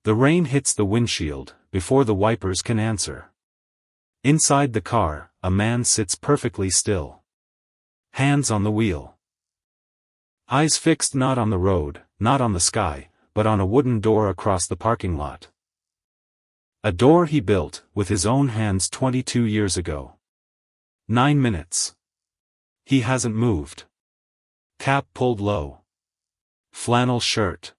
The rain hits the windshield, before the wipers can answer. Inside the car, a man sits perfectly still. Hands on the wheel. Eyes fixed not on the road, not on the sky, but on a wooden door across the parking lot. A door he built, with his own hands 22 years ago. 9 minutes. He hasn't moved. Cap pulled low. Flannel shirt.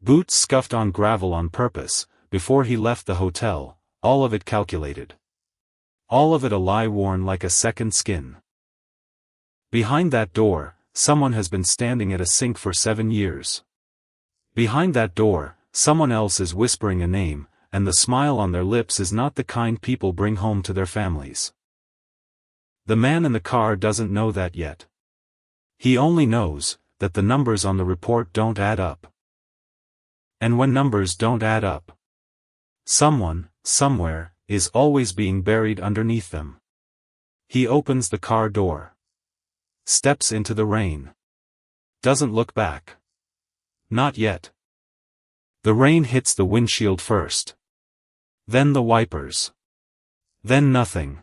Boots scuffed on gravel on purpose, before he left the hotel, all of it calculated. All of it a lie worn like a second skin. Behind that door, someone has been standing at a sink for 7 years. Behind that door, someone else is whispering a name, and the smile on their lips is not the kind people bring home to their families. The man in the car doesn't know that yet. He only knows that the numbers on the report don't add up. And when numbers don't add up, someone, somewhere, is always being buried underneath them. He opens the car door. Steps into the rain. Doesn't look back. Not yet. The rain hits the windshield first. Then the wipers. Then nothing.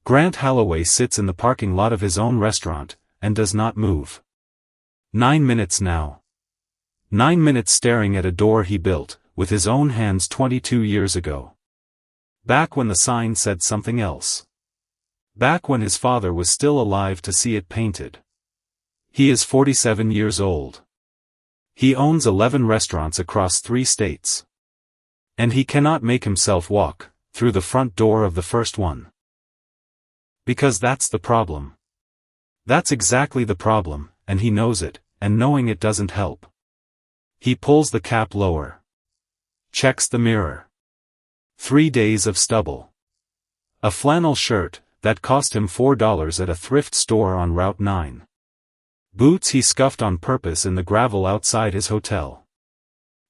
Grant Holloway sits in the parking lot of his own restaurant, and does not move. 9 minutes now. 9 minutes staring at a door he built, with his own hands 22 years ago. Back when the sign said something else. Back when his father was still alive to see it painted. He is 47 years old. He owns 11 restaurants across 3 states. And he cannot make himself walk through the front door of the first one. Because that's the problem. That's exactly the problem, and he knows it, and knowing it doesn't help. He pulls the cap lower. Checks the mirror. 3 days of stubble. A flannel shirt that cost him $4 at a thrift store on Route 9. Boots he scuffed on purpose in the gravel outside his hotel.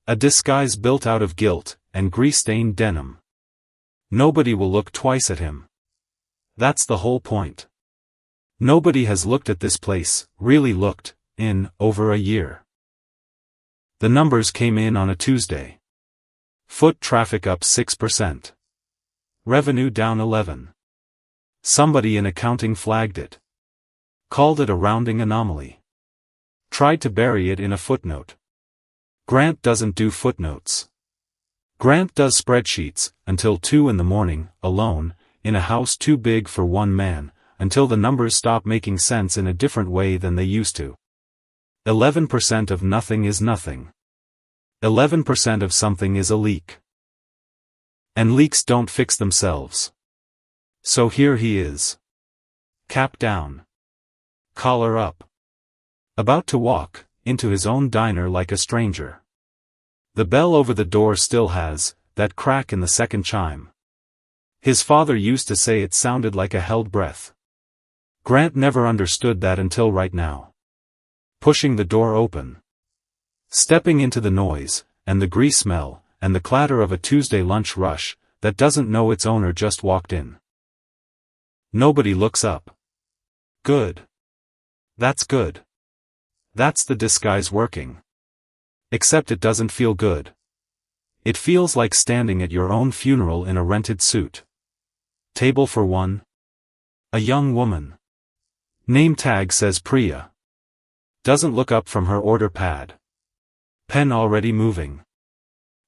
A disguise built out of guilt and grease-stained denim. Nobody will look twice at him. That's the whole point. Nobody has looked at this place, really looked, in over a year. The numbers came in on a Tuesday. Foot traffic up 6%. Revenue down 11%. Somebody in accounting flagged it. Called it a rounding anomaly. Tried to bury it in a footnote. Grant doesn't do footnotes. Grant does spreadsheets, until 2 in the morning, alone, in a house too big for one man, until the numbers stop making sense in a different way than they used to. 11% of nothing is nothing. 11% of something is a leak. And leaks don't fix themselves. So here he is. Cap down. Collar up. About to walk into his own diner like a stranger. The bell over the door still has that crack in the second chime. His father used to say it sounded like a held breath. Grant never understood that until right now. Pushing the door open. Stepping into the noise, and the grease smell, and the clatter of a Tuesday lunch rush, that doesn't know its owner just walked in. Nobody looks up. Good. That's good. That's the disguise working. Except it doesn't feel good. It feels like standing at your own funeral in a rented suit. Table for one. A young woman. Name tag says Priya. Doesn't look up from her order pad. Pen already moving.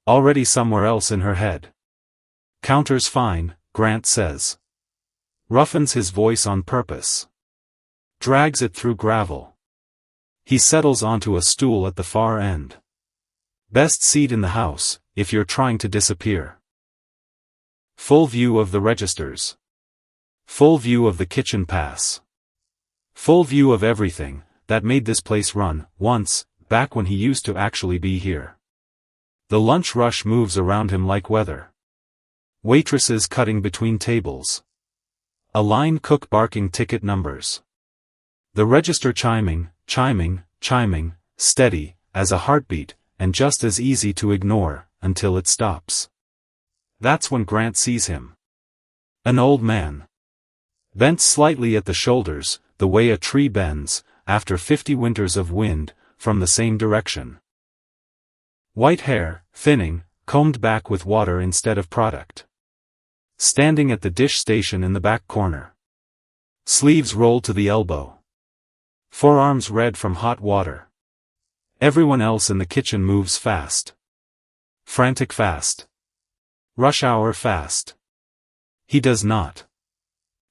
Already somewhere else in her head. Counter's fine, Grant says. Roughens his voice on purpose. Drags it through gravel. He settles onto a stool at the far end. Best seat in the house, if you're trying to disappear. Full view of the registers. Full view of the kitchen pass. Full view of everything that made this place run, once, back when he used to actually be here. The lunch rush moves around him like weather. Waitresses cutting between tables. A line cook barking ticket numbers. The register chiming, steady, as a heartbeat, and just as easy to ignore, until it stops. That's when Grant sees him. An old man. Bent slightly at the shoulders, the way a tree bends, after 50 winters of wind, from the same direction. White hair, thinning, combed back with water instead of product. Standing at the dish station in the back corner. Sleeves rolled to the elbow. Forearms red from hot water. Everyone else in the kitchen moves fast. Frantic fast. Rush hour fast. He does not.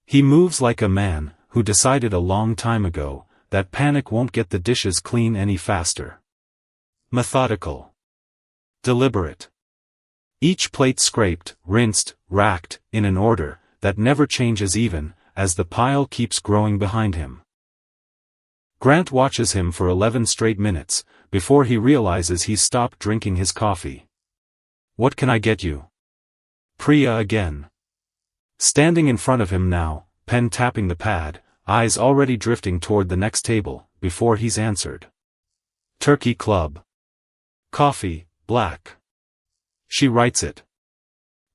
He moves like a man who decided a long time ago that panic won't get the dishes clean any faster. Methodical. Deliberate. Each plate scraped, rinsed, racked, in an order that never changes even as the pile keeps growing behind him. Grant watches him for 11 straight minutes before he realizes he's stopped drinking his coffee. What can I get you? Priya again. Standing in front of him now, pen tapping the pad, eyes already drifting toward the next table, before he's answered. Turkey Club. Coffee, black. She writes it.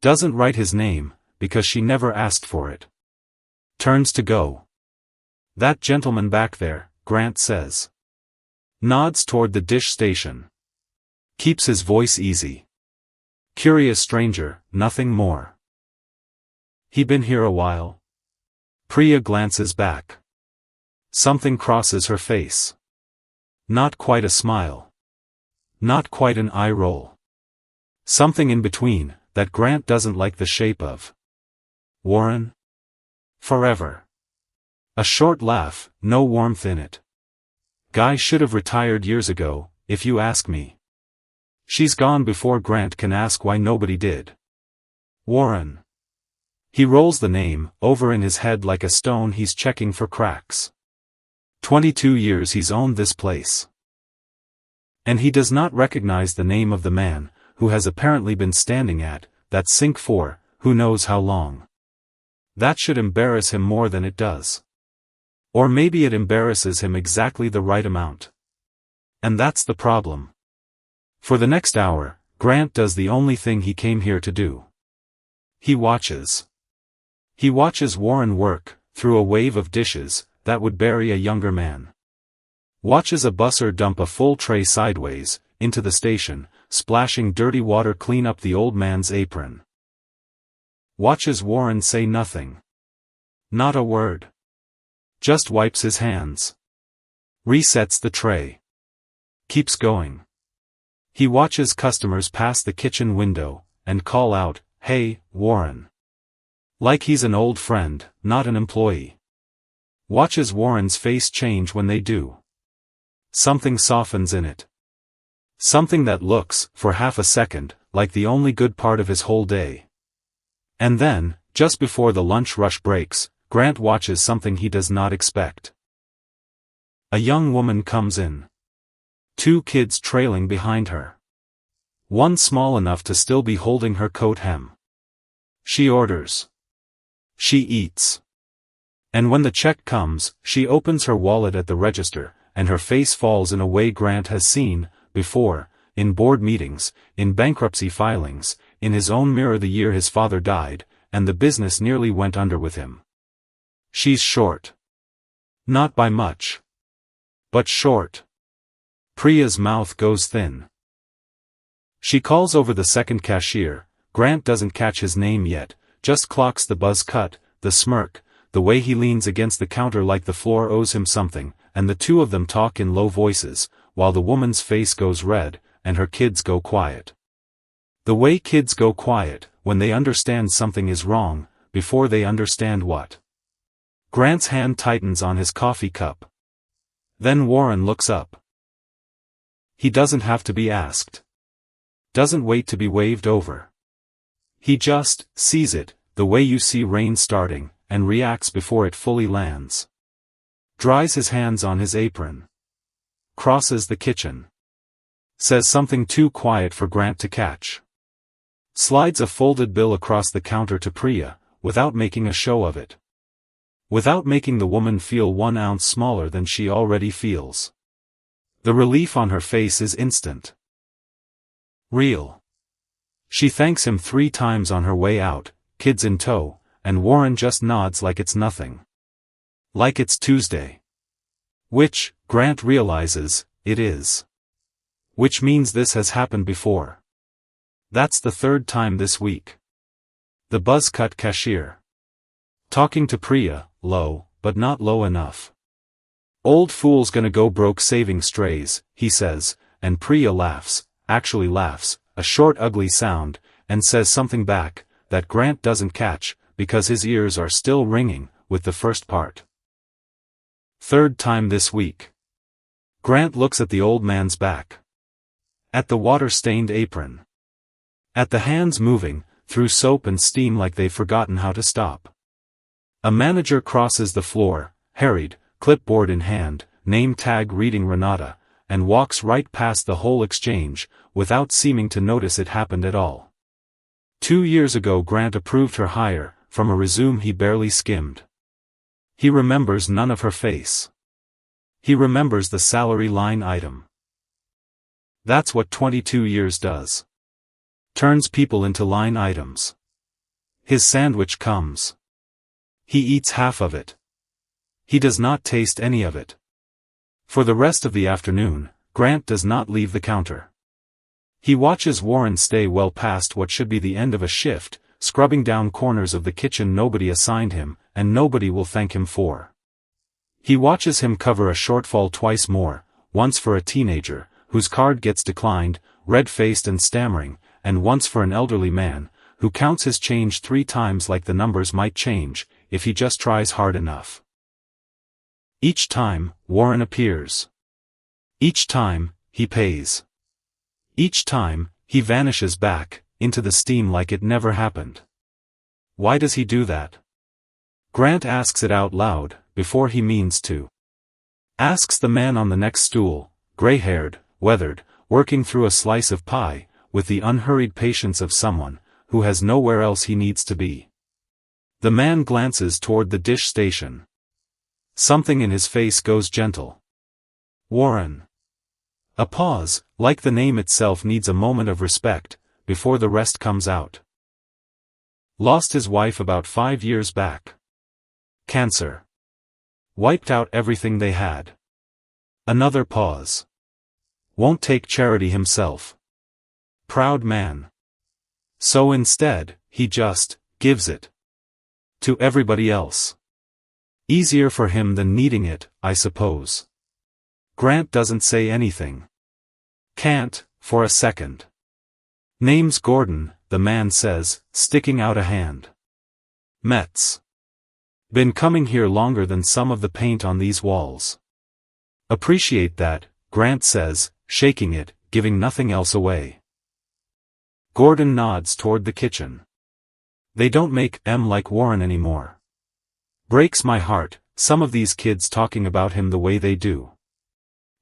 Doesn't write his name, because she never asked for it. Turns to go. That gentleman back there, Grant says. Nods toward the dish station. Keeps his voice easy. Curious stranger, nothing more. He been here a while? Priya glances back. Something crosses her face. Not quite a smile. Not quite an eye roll. Something in between, that Grant doesn't like the shape of. Warren? Forever. A short laugh, no warmth in it. Guy should have retired years ago, if you ask me. She's gone before Grant can ask why nobody did. Warren. He rolls the name over in his head like a stone he's checking for cracks. 22 years he's owned this place. And he does not recognize the name of the man who has apparently been standing at that sink for who knows how long. That should embarrass him more than it does. Or maybe it embarrasses him exactly the right amount. And that's the problem. For the next hour, Grant does the only thing he came here to do. He watches. He watches Warren work through a wave of dishes that would bury a younger man. Watches a busser dump a full tray sideways into the station, splashing dirty water clean up the old man's apron. Watches Warren say nothing. Not a word. Just wipes his hands. Resets the tray. Keeps going. He watches customers pass the kitchen window and call out, "Hey, Warren." Like he's an old friend, not an employee. Watches Warren's face change when they do. Something softens in it. Something that looks, for half a second, like the only good part of his whole day. And then, just before the lunch rush breaks, Grant watches something he does not expect. A young woman comes in. 2 kids trailing behind her. One small enough to still be holding her coat hem. She orders. She eats. And when the check comes, she opens her wallet at the register, and her face falls in a way Grant has seen before, in board meetings, in bankruptcy filings, in his own mirror the year his father died, and the business nearly went under with him. She's short. Not by much. But short. Priya's mouth goes thin. She calls over the second cashier. Grant doesn't catch his name yet, just clocks the buzz cut, the smirk, the way he leans against the counter like the floor owes him something, and the two of them talk in low voices, while the woman's face goes red, and her kids go quiet. The way kids go quiet, when they understand something is wrong, before they understand what. Grant's hand tightens on his coffee cup. Then Warren looks up. He doesn't have to be asked. Doesn't wait to be waved over. He just sees it, the way you see rain starting, and reacts before it fully lands. Dries his hands on his apron. Crosses the kitchen. Says something too quiet for Grant to catch. Slides a folded bill across the counter to Priya, without making a show of it. Without making the woman feel 1 ounce smaller than she already feels. The relief on her face is instant. Real. She thanks him 3 times on her way out, kids in tow, and Warren just nods like it's nothing. Like it's Tuesday. Which, Grant realizes, it is. Which means this has happened before. That's the third time this week. The buzz-cut cashier. Talking to Priya, low, but not low enough. Old fool's gonna go broke saving strays, he says, and Priya laughs, actually laughs, a short ugly sound, and says something back, that Grant doesn't catch, because his ears are still ringing, with the first part. Third time this week. Grant looks at the old man's back. At the water-stained apron. At the hands moving, through soap and steam like they've forgotten how to stop. A manager crosses the floor, harried, clipboard in hand, name tag reading Renata, and walks right past the whole exchange, without seeming to notice it happened at all. 2 years ago Grant approved her hire, from a resume he barely skimmed. He remembers none of her face. He remembers the salary line item. That's what 22 years does. Turns people into line items. His sandwich comes. He eats half of it. He does not taste any of it. For the rest of the afternoon, Grant does not leave the counter. He watches Warren stay well past what should be the end of a shift, scrubbing down corners of the kitchen nobody assigned him, and nobody will thank him for. He watches him cover a shortfall twice more, once for a teenager, whose card gets declined, red-faced and stammering, and once for an elderly man, who counts his change 3 times like the numbers might change, if he just tries hard enough. Each time, Warren appears. Each time, he pays. Each time, he vanishes back, into the steam like it never happened. Why does he do that? Grant asks it out loud, before he means to. Asks the man on the next stool, gray-haired, weathered, working through a slice of pie, with the unhurried patience of someone, who has nowhere else he needs to be. The man glances toward the dish station. Something in his face goes gentle. Warren. A pause, like the name itself needs a moment of respect, before the rest comes out. Lost his wife about 5 years back. Cancer. Wiped out everything they had. Another pause. Won't take charity himself. Proud man. So instead, he just gives it to everybody else. Easier for him than needing it, I suppose. Grant doesn't say anything. Can't, for a second. Name's Gordon, the man says, sticking out a hand. Mets. Been coming here longer than some of the paint on these walls. Appreciate that, Grant says, shaking it, giving nothing else away. Gordon nods toward the kitchen. They don't make M like Warren anymore. Breaks my heart, some of these kids talking about him the way they do.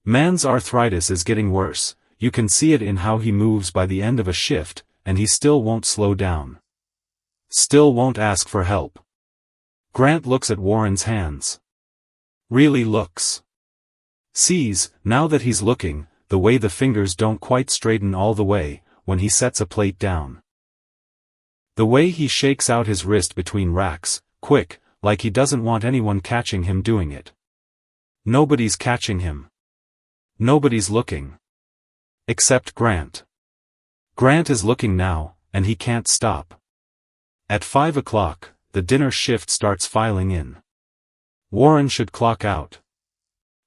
Man's arthritis is getting worse, you can see it in how he moves by the end of a shift, and he still won't slow down. Still won't ask for help. Grant looks at Warren's hands. Really looks. Sees, now that he's looking, the way the fingers don't quite straighten all the way, when he sets a plate down. The way he shakes out his wrist between racks, quick, like he doesn't want anyone catching him doing it. Nobody's catching him. Nobody's looking. Except Grant. Grant is looking now, and he can't stop. At 5 o'clock, the dinner shift starts filing in. Warren should clock out.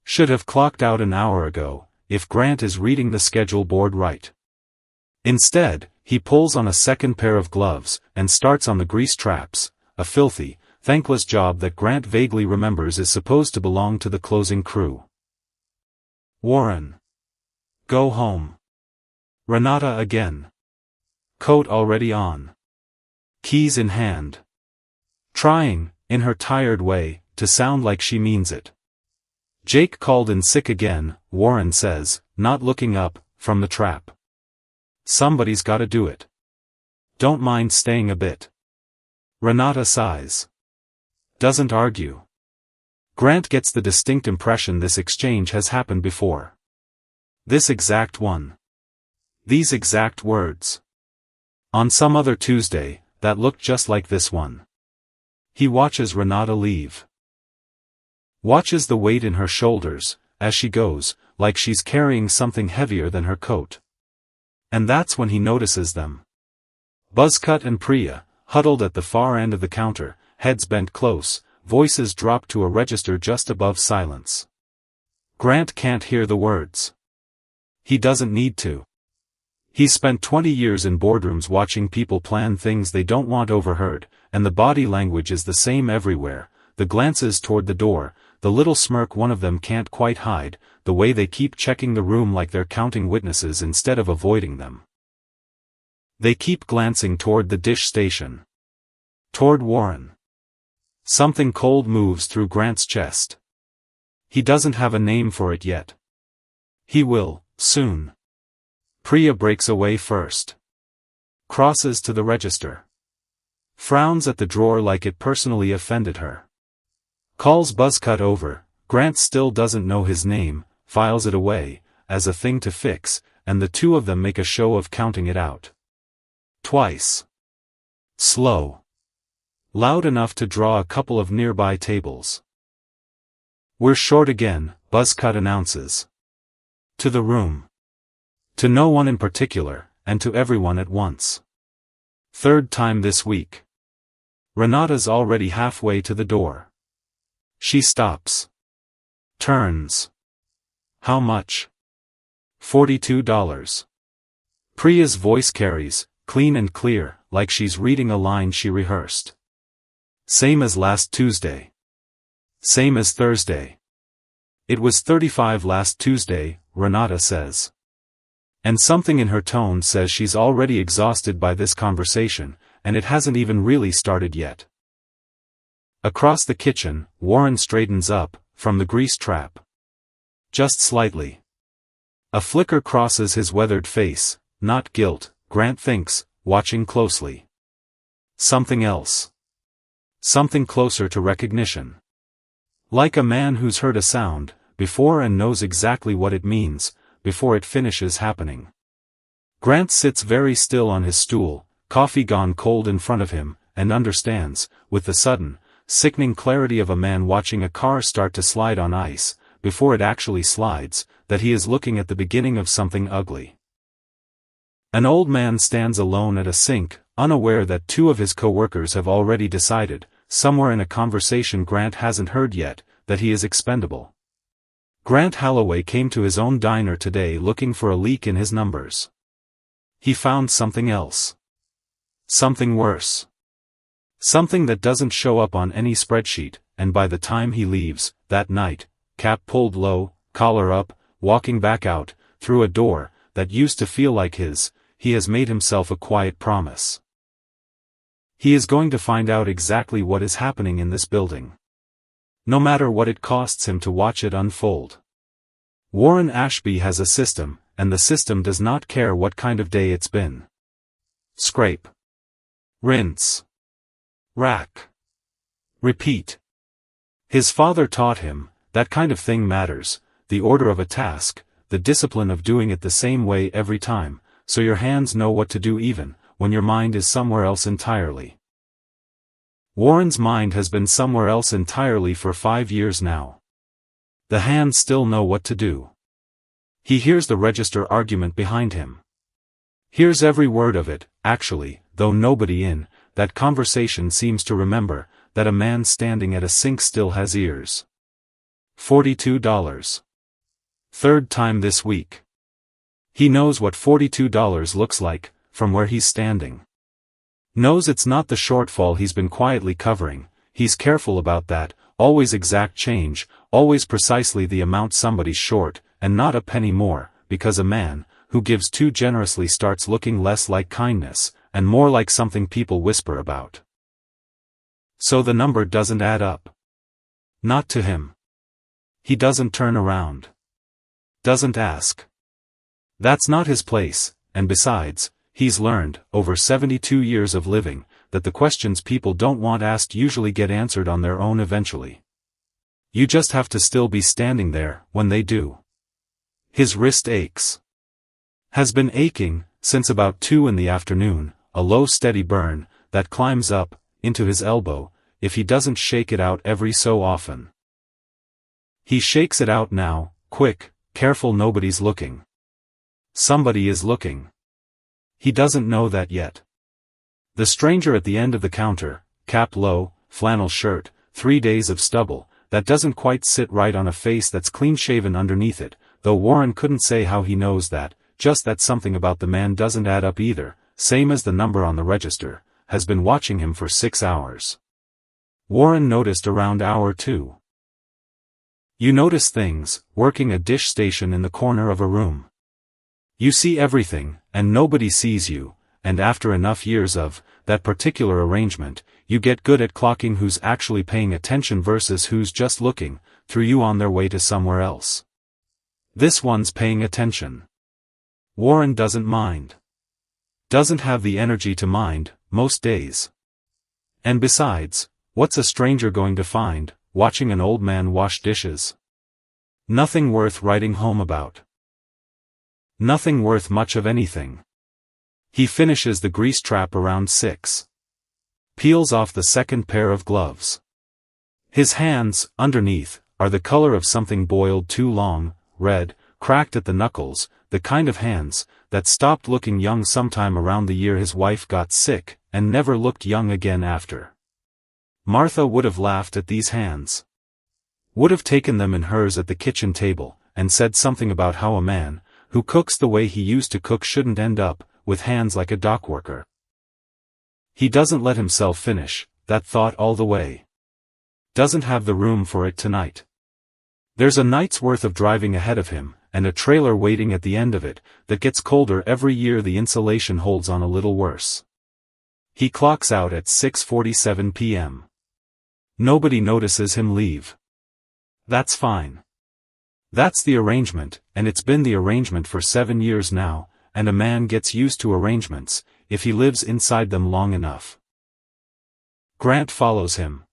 Should have clocked out an hour ago, if Grant is reading the schedule board right. Instead, he pulls on a second pair of gloves, and starts on the grease traps, a filthy, thankless job that Grant vaguely remembers is supposed to belong to the closing crew. Warren. Go home. Renata again. Coat already on. Keys in hand. Trying, in her tired way, to sound like she means it. Jake called in sick again, Warren says, not looking up, from the trap. Somebody's gotta do it. Don't mind staying a bit. Renata sighs. Doesn't argue. Grant gets the distinct impression this exchange has happened before. This exact one. These exact words. On some other Tuesday, that looked just like this one. He watches Renata leave. Watches the weight in her shoulders, as she goes, like she's carrying something heavier than her coat. And that's when he notices them. Buzzcut and Priya, huddled at the far end of the counter, heads bent close, voices drop to a register just above silence. Grant can't hear the words. He doesn't need to. He's spent 20 years in boardrooms watching people plan things they don't want overheard, and the body language is the same everywhere, the glances toward the door, the little smirk one of them can't quite hide, the way they keep checking the room like they're counting witnesses instead of avoiding them. They keep glancing toward the dish station. Toward Warren. Something cold moves through Grant's chest. He doesn't have a name for it yet. He will, soon. Priya breaks away first. Crosses to the register. Frowns at the drawer like it personally offended her. Calls Buzzcut over. Grant still doesn't know his name, files it away, as a thing to fix, and the two of them make a show of counting it out. Twice. Slow. Loud enough to draw a couple of nearby tables. We're short again, Buzzcut announces. To the room. To no one in particular, and to everyone at once. Third time this week. Renata's already halfway to the door. She stops. Turns. How much? $42. Priya's voice carries, clean and clear, like she's reading a line she rehearsed. Same as last Tuesday. Same as Thursday. It was $35 last Tuesday, Renata says. And something in her tone says she's already exhausted by this conversation, and it hasn't even really started yet. Across the kitchen, Warren straightens up, from the grease trap. Just slightly. A flicker crosses his weathered face, not guilt, Grant thinks, watching closely. Something else. Something closer to recognition. Like a man who's heard a sound before and knows exactly what it means, before it finishes happening. Grant sits very still on his stool, coffee gone cold in front of him, and understands, with the sudden, sickening clarity of a man watching a car start to slide on ice, before it actually slides, that he is looking at the beginning of something ugly. An old man stands alone at a sink, unaware that two of his coworkers have already decided, somewhere in a conversation Grant hasn't heard yet, that he is expendable. Grant Holloway came to his own diner today looking for a leak in his numbers. He found something else. Something worse. Something that doesn't show up on any spreadsheet, and by the time he leaves, that night, cap pulled low, collar up, walking back out, through a door that used to feel like his, he has made himself a quiet promise. He is going to find out exactly what is happening in this building. No matter what it costs him to watch it unfold. Warren Ashby has a system, and the system does not care what kind of day it's been. Scrape. Rinse. Rack. Repeat. His father taught him, that kind of thing matters, the order of a task, the discipline of doing it the same way every time, so your hands know what to do even when your mind is somewhere else entirely. Warren's mind has been somewhere else entirely for 5 years now. The hands still know what to do. He hears the register argument behind him. Hears every word of it, actually, though nobody in that conversation seems to remember that a man standing at a sink still has ears. $42. Third time this week. He knows what $42 looks like, from where he's standing. Knows it's not the shortfall he's been quietly covering, he's careful about that, always exact change, always precisely the amount somebody's short, and not a penny more, because a man who gives too generously starts looking less like kindness, and more like something people whisper about. So the number doesn't add up. Not to him. He doesn't turn around. Doesn't ask. That's not his place, and besides, he's learned, over 72 years of living, that the questions people don't want asked usually get answered on their own eventually. You just have to still be standing there, when they do. His wrist aches. Has been aching, since about 2 in the afternoon, a low steady burn, that climbs up, into his elbow, if he doesn't shake it out every so often. He shakes it out now, quick, careful, nobody's looking. Somebody is looking. He doesn't know that yet. The stranger at the end of the counter, cap low, flannel shirt, 3 days of stubble, that doesn't quite sit right on a face that's clean-shaven underneath it, though Warren couldn't say how he knows that, just that something about the man doesn't add up either, same as the number on the register, has been watching him for 6 hours. Warren noticed around hour 2. You notice things, working a dish station in the corner of a room. You see everything, and nobody sees you, and after enough years of that particular arrangement, you get good at clocking who's actually paying attention versus who's just looking through you on their way to somewhere else. This one's paying attention. Warren doesn't mind. Doesn't have the energy to mind, most days. And besides, what's a stranger going to find, watching an old man wash dishes? Nothing worth writing home about. Nothing worth much of anything. He finishes the grease trap around 6. Peels off the second pair of gloves. His hands, underneath, are the color of something boiled too long, red, cracked at the knuckles, the kind of hands that stopped looking young sometime around the year his wife got sick, and never looked young again after. Martha would have laughed at these hands. Would have taken them in hers at the kitchen table, and said something about how a man who cooks the way he used to cook shouldn't end up with hands like a dock worker. He doesn't let himself finish that thought all the way. Doesn't have the room for it tonight. There's a night's worth of driving ahead of him, and a trailer waiting at the end of it, that gets colder every year. The insulation holds on a little worse. He clocks out at 6:47 p.m. Nobody notices him leave. That's fine. That's the arrangement, and it's been the arrangement for 7 years now, and a man gets used to arrangements, if he lives inside them long enough. Grant follows him.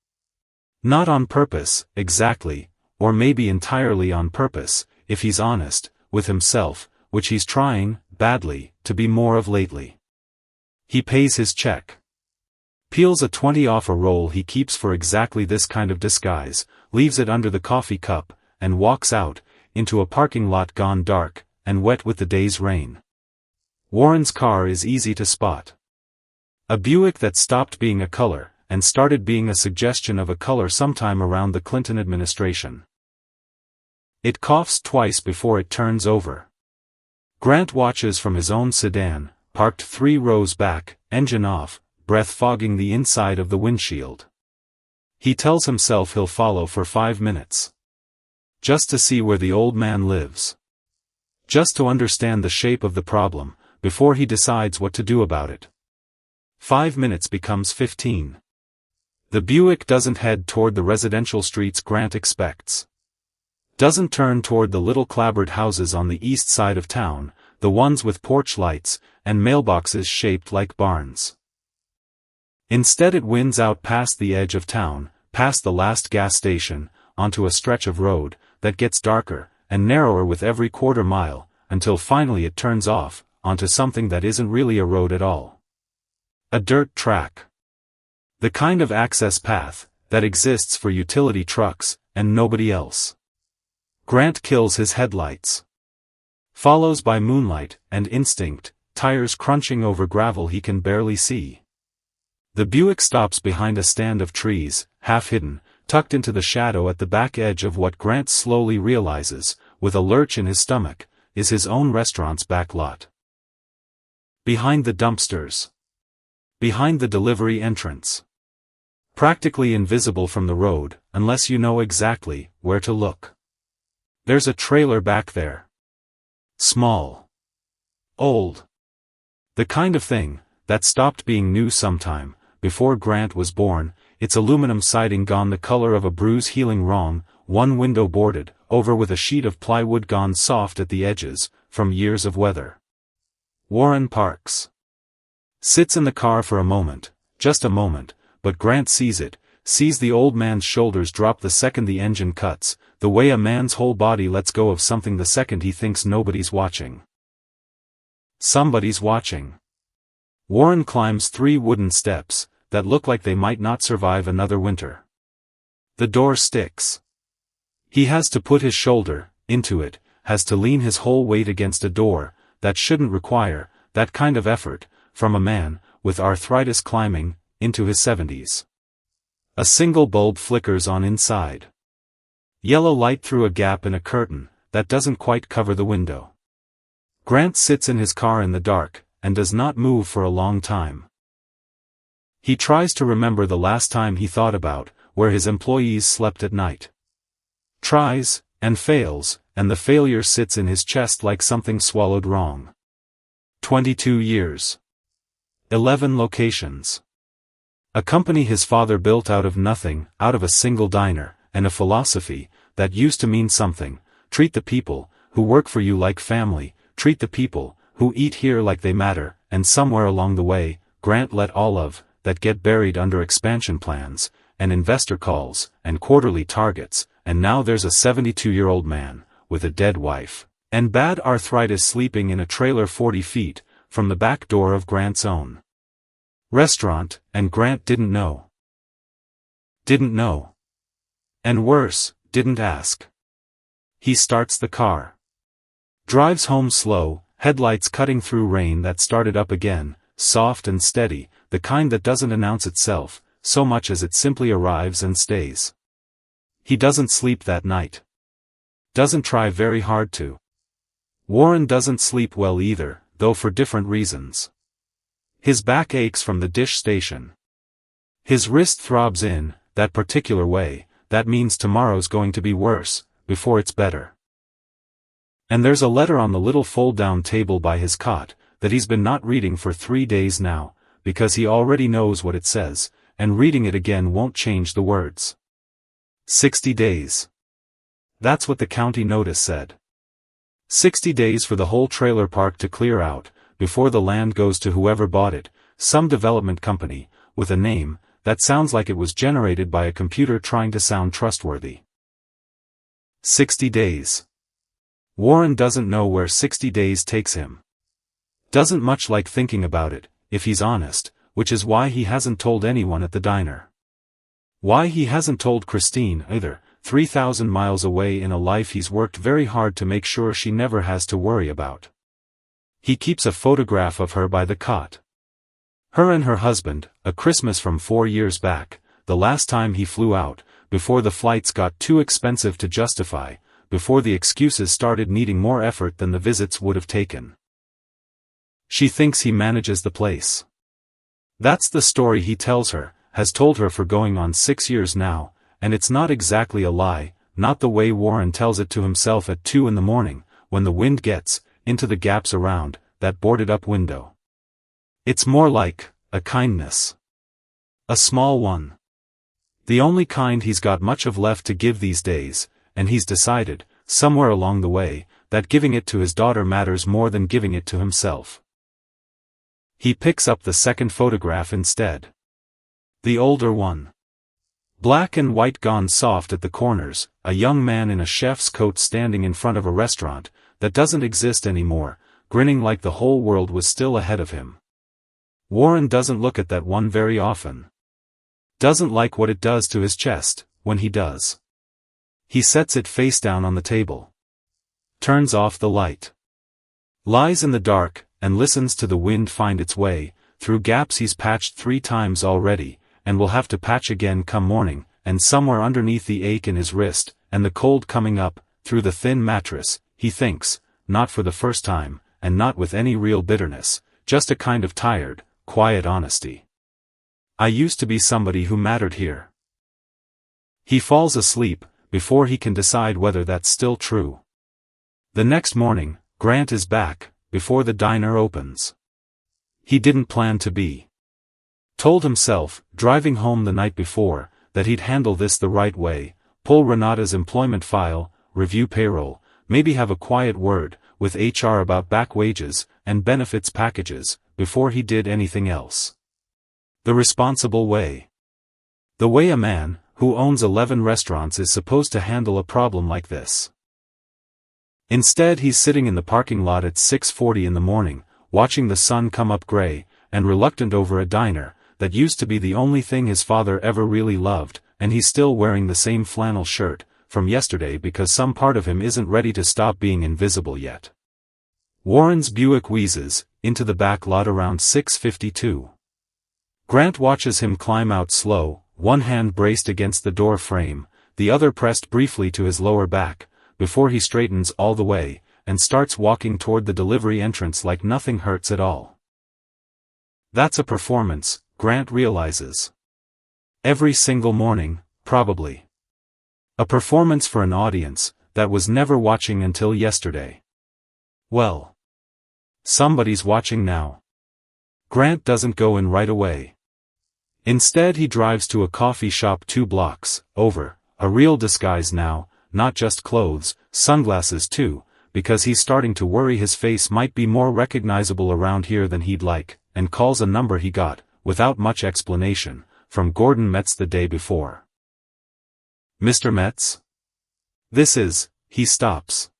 Not on purpose, exactly, or maybe entirely on purpose, if he's honest with himself, which he's trying, badly, to be more of lately. He pays his check. Peels a 20 off a roll he keeps for exactly this kind of disguise, leaves it under the coffee cup, and walks out, into a parking lot gone dark, and wet with the day's rain. Warren's car is easy to spot. A Buick that stopped being a color, and started being a suggestion of a color sometime around the Clinton administration. It coughs twice before it turns over. Grant watches from his own sedan, parked 3 rows back, engine off, breath fogging the inside of the windshield. He tells himself he'll follow for 5 minutes. Just to see where the old man lives. Just to understand the shape of the problem, before he decides what to do about it. 5 minutes becomes 15. The Buick doesn't head toward the residential streets Grant expects. Doesn't turn toward the little clapboard houses on the east side of town, the ones with porch lights, and mailboxes shaped like barns. Instead it winds out past the edge of town, past the last gas station, onto a stretch of road that gets darker and narrower with every quarter mile, until finally it turns off onto something that isn't really a road at all. A dirt track. The kind of access path that exists for utility trucks and nobody else. Grant kills his headlights. Follows by moonlight and instinct, tires crunching over gravel he can barely see. The Buick stops behind a stand of trees, half hidden, tucked into the shadow at the back edge of what Grant slowly realizes, with a lurch in his stomach, is his own restaurant's back lot. Behind the dumpsters. Behind the delivery entrance. Practically invisible from the road, unless you know exactly where to look. There's a trailer back there. Small. Old. The kind of thing that stopped being new sometime before Grant was born, its aluminum siding gone the color of a bruise healing wrong, one window boarded over with a sheet of plywood gone soft at the edges, from years of weather. Warren parks. Sits in the car for a moment, just a moment, but Grant sees it, sees the old man's shoulders drop the second the engine cuts, the way a man's whole body lets go of something the second he thinks nobody's watching. Somebody's watching. Warren climbs 3 wooden steps that look like they might not survive another winter. The door sticks. He has to put his shoulder into it, has to lean his whole weight against a door that shouldn't require that kind of effort from a man with arthritis climbing into his 70s. A single bulb flickers on inside. Yellow light through a gap in a curtain that doesn't quite cover the window. Grant sits in his car in the dark and does not move for a long time. He tries to remember the last time he thought about where his employees slept at night. Tries, and fails, and the failure sits in his chest like something swallowed wrong. 22 years. 11 locations. A company his father built out of nothing, out of a single diner, and a philosophy that used to mean something: treat the people who work for you like family, treat the people who eat here like they matter. And somewhere along the way, Grant let all of that get buried under expansion plans, and investor calls, and quarterly targets, and now there's a 72-year-old man, with a dead wife, and bad arthritis sleeping in a trailer 40 feet from the back door of Grant's own restaurant, and Grant didn't know. Didn't know. And worse, didn't ask. He starts the car. Drives home slow, headlights cutting through rain that started up again, soft and steady, the kind that doesn't announce itself so much as it simply arrives and stays. He doesn't sleep that night. Doesn't try very hard to. Warren doesn't sleep well either, though for different reasons. His back aches from the dish station. His wrist throbs in that particular way, that means tomorrow's going to be worse, before it's better. And there's a letter on the little fold-down table by his cot, that he's been not reading for 3 days now, because he already knows what it says, and reading it again won't change the words. 60 days. That's what the county notice said. 60 days for the whole trailer park to clear out, before the land goes to whoever bought it, some development company, with a name that sounds like it was generated by a computer trying to sound trustworthy. 60 days. Warren doesn't know where 60 days takes him. Doesn't much like thinking about it, if he's honest, which is why he hasn't told anyone at the diner. Why he hasn't told Christine either, 3,000 miles away in a life he's worked very hard to make sure she never has to worry about. He keeps a photograph of her by the cot. Her and her husband, a Christmas from 4 years back, the last time he flew out, before the flights got too expensive to justify, before the excuses started needing more effort than the visits would have taken. She thinks he manages the place. That's the story he tells her, has told her for going on 6 years now, and it's not exactly a lie, not the way Warren tells it to himself at 2 in the morning, when the wind gets into the gaps around that boarded-up window. It's more like a kindness. A small one. The only kind he's got much of left to give these days, and he's decided, somewhere along the way, that giving it to his daughter matters more than giving it to himself. He picks up the second photograph instead. The older one. Black and white gone soft at the corners, a young man in a chef's coat standing in front of a restaurant that doesn't exist anymore, grinning like the whole world was still ahead of him. Warren doesn't look at that one very often. Doesn't like what it does to his chest, when he does. He sets it face down on the table. Turns off the light. Lies in the dark, and listens to the wind find its way, through gaps he's patched 3 times already, and will have to patch again come morning, and somewhere underneath the ache in his wrist, and the cold coming up, through the thin mattress, he thinks, not for the first time, and not with any real bitterness, just a kind of tired, quiet honesty. I used to be somebody who mattered here. He falls asleep, before he can decide whether that's still true. The next morning, Grant is back, before the diner opens. He didn't plan to be. Told himself, driving home the night before, that he'd handle this the right way, pull Renata's employment file, review payroll, maybe have a quiet word with HR about back wages and benefits packages, before he did anything else. The responsible way. The way a man, who owns 11 restaurants is supposed to handle a problem like this. Instead he's sitting in the parking lot at 6:40 in the morning, watching the sun come up gray, and reluctant over a diner that used to be the only thing his father ever really loved, and he's still wearing the same flannel shirt from yesterday because some part of him isn't ready to stop being invisible yet. Warren's Buick wheezes into the back lot around 6:52. Grant watches him climb out slow, one hand braced against the door frame, the other pressed briefly to his lower back, before he straightens all the way, and starts walking toward the delivery entrance like nothing hurts at all. That's a performance, Grant realizes. Every single morning, probably. A performance for an audience that was never watching until yesterday. Well, somebody's watching now. Grant doesn't go in right away. Instead he drives to a coffee shop 2 blocks over, a real disguise now, not just clothes, sunglasses too, because he's starting to worry his face might be more recognizable around here than he'd like, and calls a number he got, without much explanation, from Gordon Metz the day before. Mr. Metz? This is, he stops.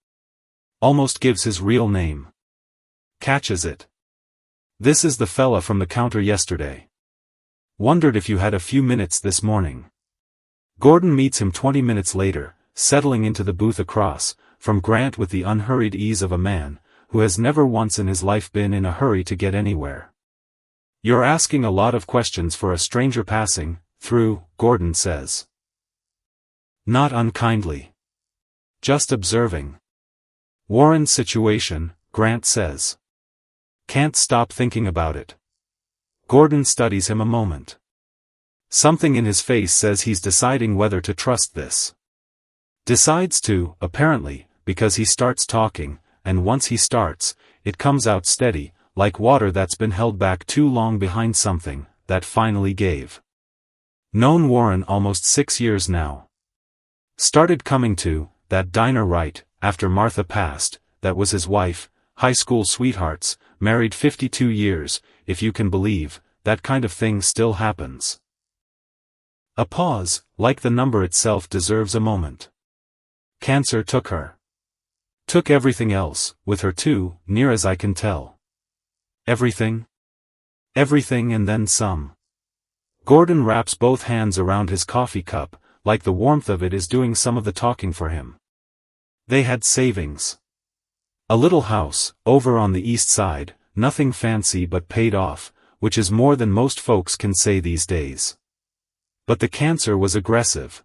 Almost gives his real name. Catches it. This is the fella from the counter yesterday. Wondered if you had a few minutes this morning. Gordon meets him 20 minutes later, settling into the booth across from Grant with the unhurried ease of a man who has never once in his life been in a hurry to get anywhere. You're asking a lot of questions for a stranger passing through, Gordon says. Not unkindly. Just observing. Warren's situation, Grant says. Can't stop thinking about it. Gordon studies him a moment. Something in his face says he's deciding whether to trust this. Decides to, apparently, because he starts talking, and once he starts, it comes out steady, like water that's been held back too long behind something that finally gave. Known Warren almost 6 years now. Started coming to that diner right after Martha passed, that was his wife, high school sweethearts, married 52 years, if you can believe, that kind of thing still happens. A pause, like the number itself deserves a moment. Cancer took her. Took everything else, with her too, near as I can tell. Everything? Everything and then some. Gordon wraps both hands around his coffee cup, like the warmth of it is doing some of the talking for him. They had savings. A little house, over on the east side, nothing fancy but paid off, which is more than most folks can say these days. But the cancer was aggressive.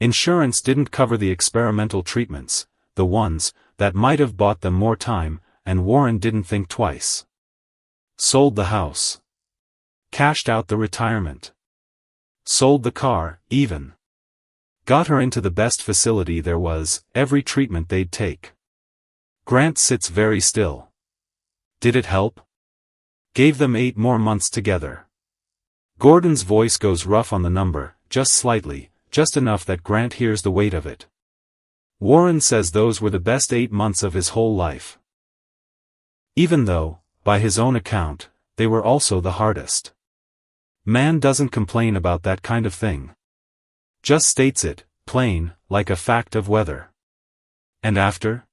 Insurance didn't cover the experimental treatments, the ones that might have bought them more time, and Warren didn't think twice. Sold the house. Cashed out the retirement. Sold the car, even. Got her into the best facility there was, every treatment they'd take. Grant sits very still. Did it help? Gave them 8 more months together. Gordon's voice goes rough on the number, just slightly, just enough that Grant hears the weight of it. Warren says those were the best 8 months of his whole life. Even though, by his own account, they were also the hardest. Man doesn't complain about that kind of thing. Just states it, plain, like a fact of weather. And after?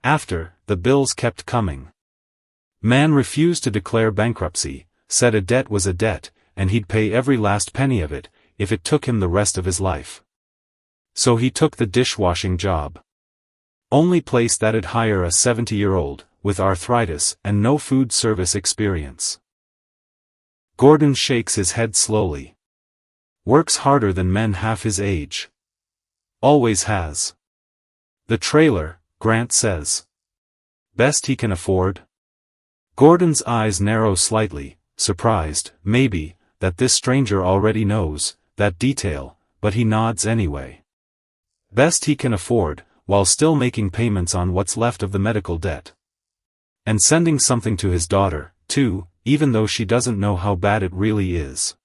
After, the bills kept coming. Man refused to declare bankruptcy, said a debt was a debt, and he'd pay every last penny of it, if it took him the rest of his life. So he took the dishwashing job. Only place that'd hire a 70-year-old, with arthritis and no food service experience. Gordon shakes his head slowly. Works harder than men half his age. Always has. The trailer, Grant says. Best he can afford? Gordon's eyes narrow slightly, surprised, maybe, that this stranger already knows that detail, but he nods anyway. Best he can afford, while still making payments on what's left of the medical debt. And sending something to his daughter, too, even though she doesn't know how bad it really is.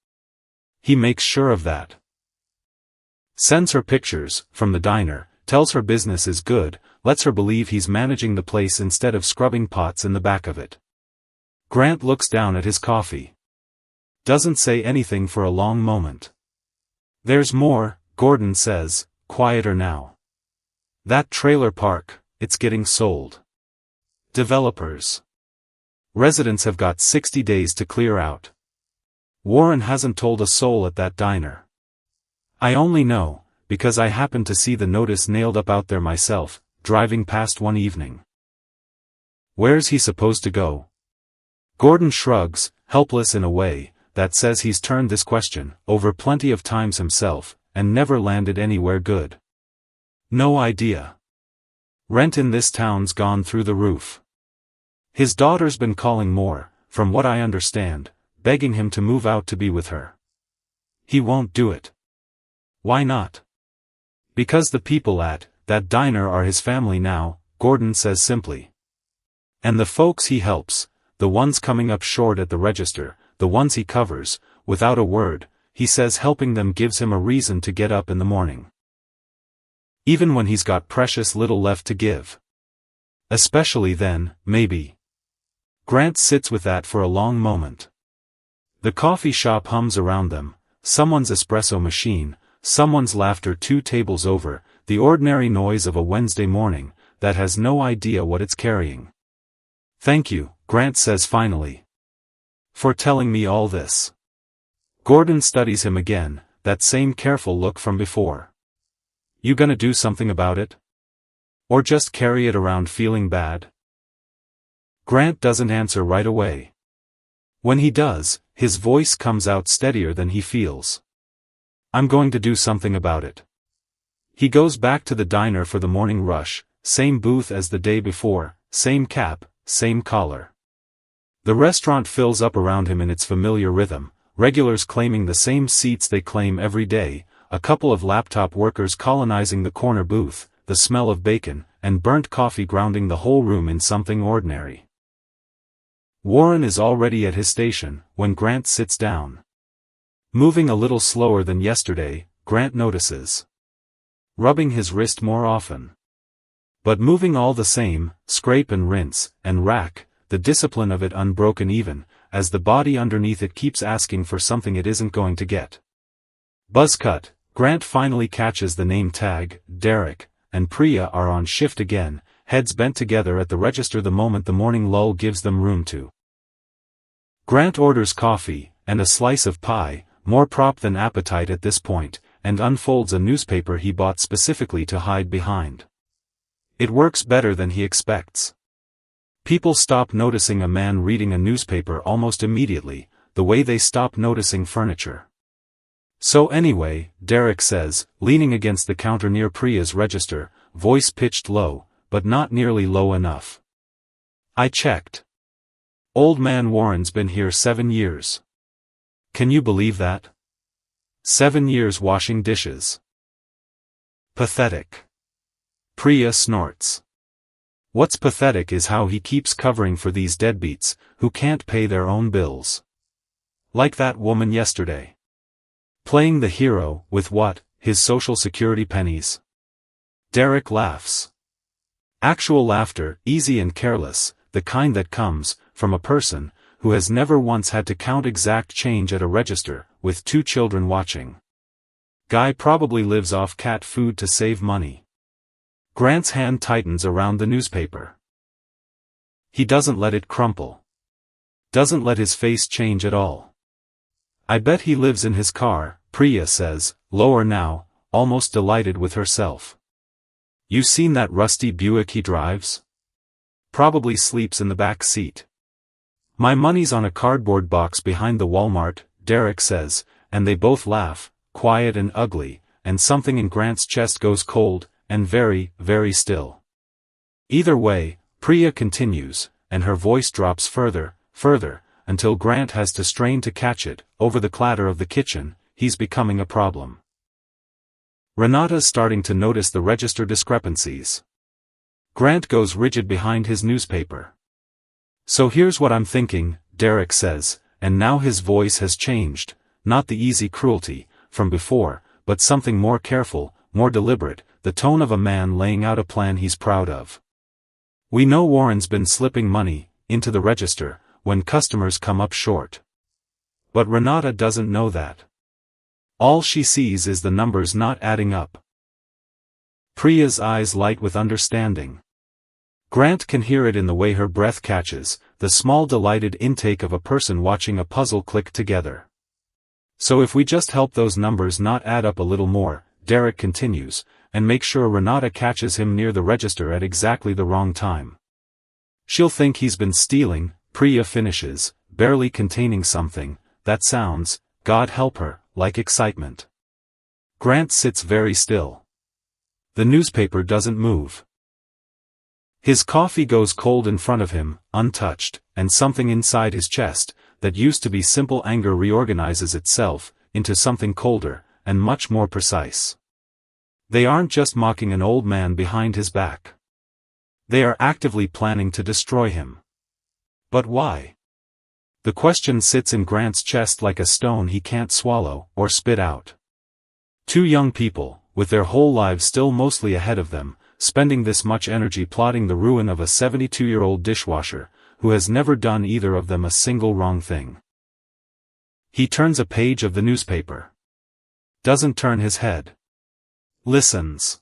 He makes sure of that. Sends her pictures from the diner, tells her business is good, lets her believe he's managing the place instead of scrubbing pots in the back of it. Grant looks down at his coffee. Doesn't say anything for a long moment. There's more, Gordon says, quieter now. That trailer park, it's getting sold. Developers. Residents have got 60 days to clear out. Warren hasn't told a soul at that diner. I only know because I happened to see the notice nailed up out there myself, driving past one evening. Where's he supposed to go? Gordon shrugs, helpless in a way that says he's turned this question over plenty of times himself, and never landed anywhere good. No idea. Rent in this town's gone through the roof. His daughter's been calling more, from what I understand, begging him to move out to be with her. He won't do it. Why not? Because the people at that diner are his family now, Gordon says simply. And the folks he helps, the ones coming up short at the register, the ones he covers, without a word, he says helping them gives him a reason to get up in the morning. Even when he's got precious little left to give. Especially then, maybe. Grant sits with that for a long moment. The coffee shop hums around them, someone's espresso machine, someone's laughter 2 tables over, the ordinary noise of a Wednesday morning, that has no idea what it's carrying. Thank you, Grant says finally. For telling me all this. Gordon studies him again, that same careful look from before. You gonna do something about it? Or just carry it around feeling bad? Grant doesn't answer right away. When he does, his voice comes out steadier than he feels. I'm going to do something about it. He goes back to the diner for the morning rush, same booth as the day before, same cap, same collar. The restaurant fills up around him in its familiar rhythm, regulars claiming the same seats they claim every day, a couple of laptop workers colonizing the corner booth, the smell of bacon and burnt coffee grounding the whole room in something ordinary. Warren is already at his station, when Grant sits down. Moving a little slower than yesterday, Grant notices. Rubbing his wrist more often. But moving all the same, scrape and rinse, and rack, the discipline of it unbroken even, as the body underneath it keeps asking for something it isn't going to get. Buzzcut, Grant finally catches the name tag, Derek, and Priya are on shift again, heads bent together at the register the moment the morning lull gives them room to. Grant orders coffee, and a slice of pie, more prop than appetite at this point, and unfolds a newspaper he bought specifically to hide behind. It works better than he expects. People stop noticing a man reading a newspaper almost immediately, the way they stop noticing furniture. So anyway, Derek says, leaning against the counter near Priya's register, voice pitched low, but not nearly low enough. I checked. Old man Warren's been here 7 years. Can you believe that? 7 years washing dishes. Pathetic. Priya snorts. What's pathetic is how he keeps covering for these deadbeats, who can't pay their own bills. Like that woman yesterday. Playing the hero, with what, his social security pennies? Derek laughs. Actual laughter, easy and careless, the kind that comes from a person who has never once had to count exact change at a register, with 2 children watching. Guy probably lives off cat food to save money. Grant's hand tightens around the newspaper. He doesn't let it crumple. Doesn't let his face change at all. I bet he lives in his car, Priya says, lower now, almost delighted with herself. You seen that rusty Buick he drives? Probably sleeps in the back seat. My money's on a cardboard box behind the Walmart, Derek says, and they both laugh, quiet and ugly, and something in Grant's chest goes cold, and very, very still. Either way, Priya continues, and her voice drops further, until Grant has to strain to catch it. Over the clatter of the kitchen, he's becoming a problem. Renata's starting to notice the register discrepancies. Grant goes rigid behind his newspaper. So here's what I'm thinking, Derek says, and now his voice has changed, not the easy cruelty from before, but something more careful, more deliberate, the tone of a man laying out a plan he's proud of. We know Warren's been slipping money into the register when customers come up short. But Renata doesn't know that. All she sees is the numbers not adding up. Priya's eyes light with understanding. Grant can hear it in the way her breath catches, the small delighted intake of a person watching a puzzle click together. So if we just help those numbers not add up a little more, Derek continues, and make sure Renata catches him near the register at exactly the wrong time. She'll think he's been stealing, Priya finishes, barely containing something that sounds, God help her, like excitement. Grant sits very still. The newspaper doesn't move. His coffee goes cold in front of him, untouched, and something inside his chest, that used to be simple anger reorganizes itself into something colder, and much more precise. They aren't just mocking an old man behind his back. They are actively planning to destroy him. But why? The question sits in Grant's chest like a stone he can't swallow or spit out. Two young people, with their whole lives still mostly ahead of them, spending this much energy plotting the ruin of a 72-year-old dishwasher, who has never done either of them a single wrong thing. He turns a page of the newspaper. Doesn't turn his head. Listens.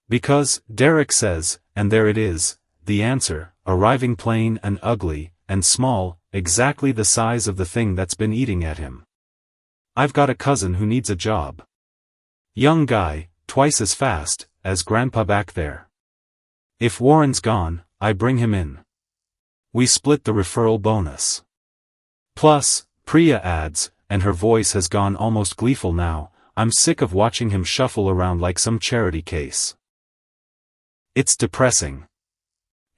Because, Derek says, and there it is, the answer, arriving plain and ugly, and small, exactly the size of the thing that's been eating at him. I've got a cousin who needs a job. Young guy, twice as fast as Grandpa back there. If Warren's gone, I bring him in. We split the referral bonus. Plus, Priya adds, and her voice has gone almost gleeful now, I'm sick of watching him shuffle around like some charity case. It's depressing.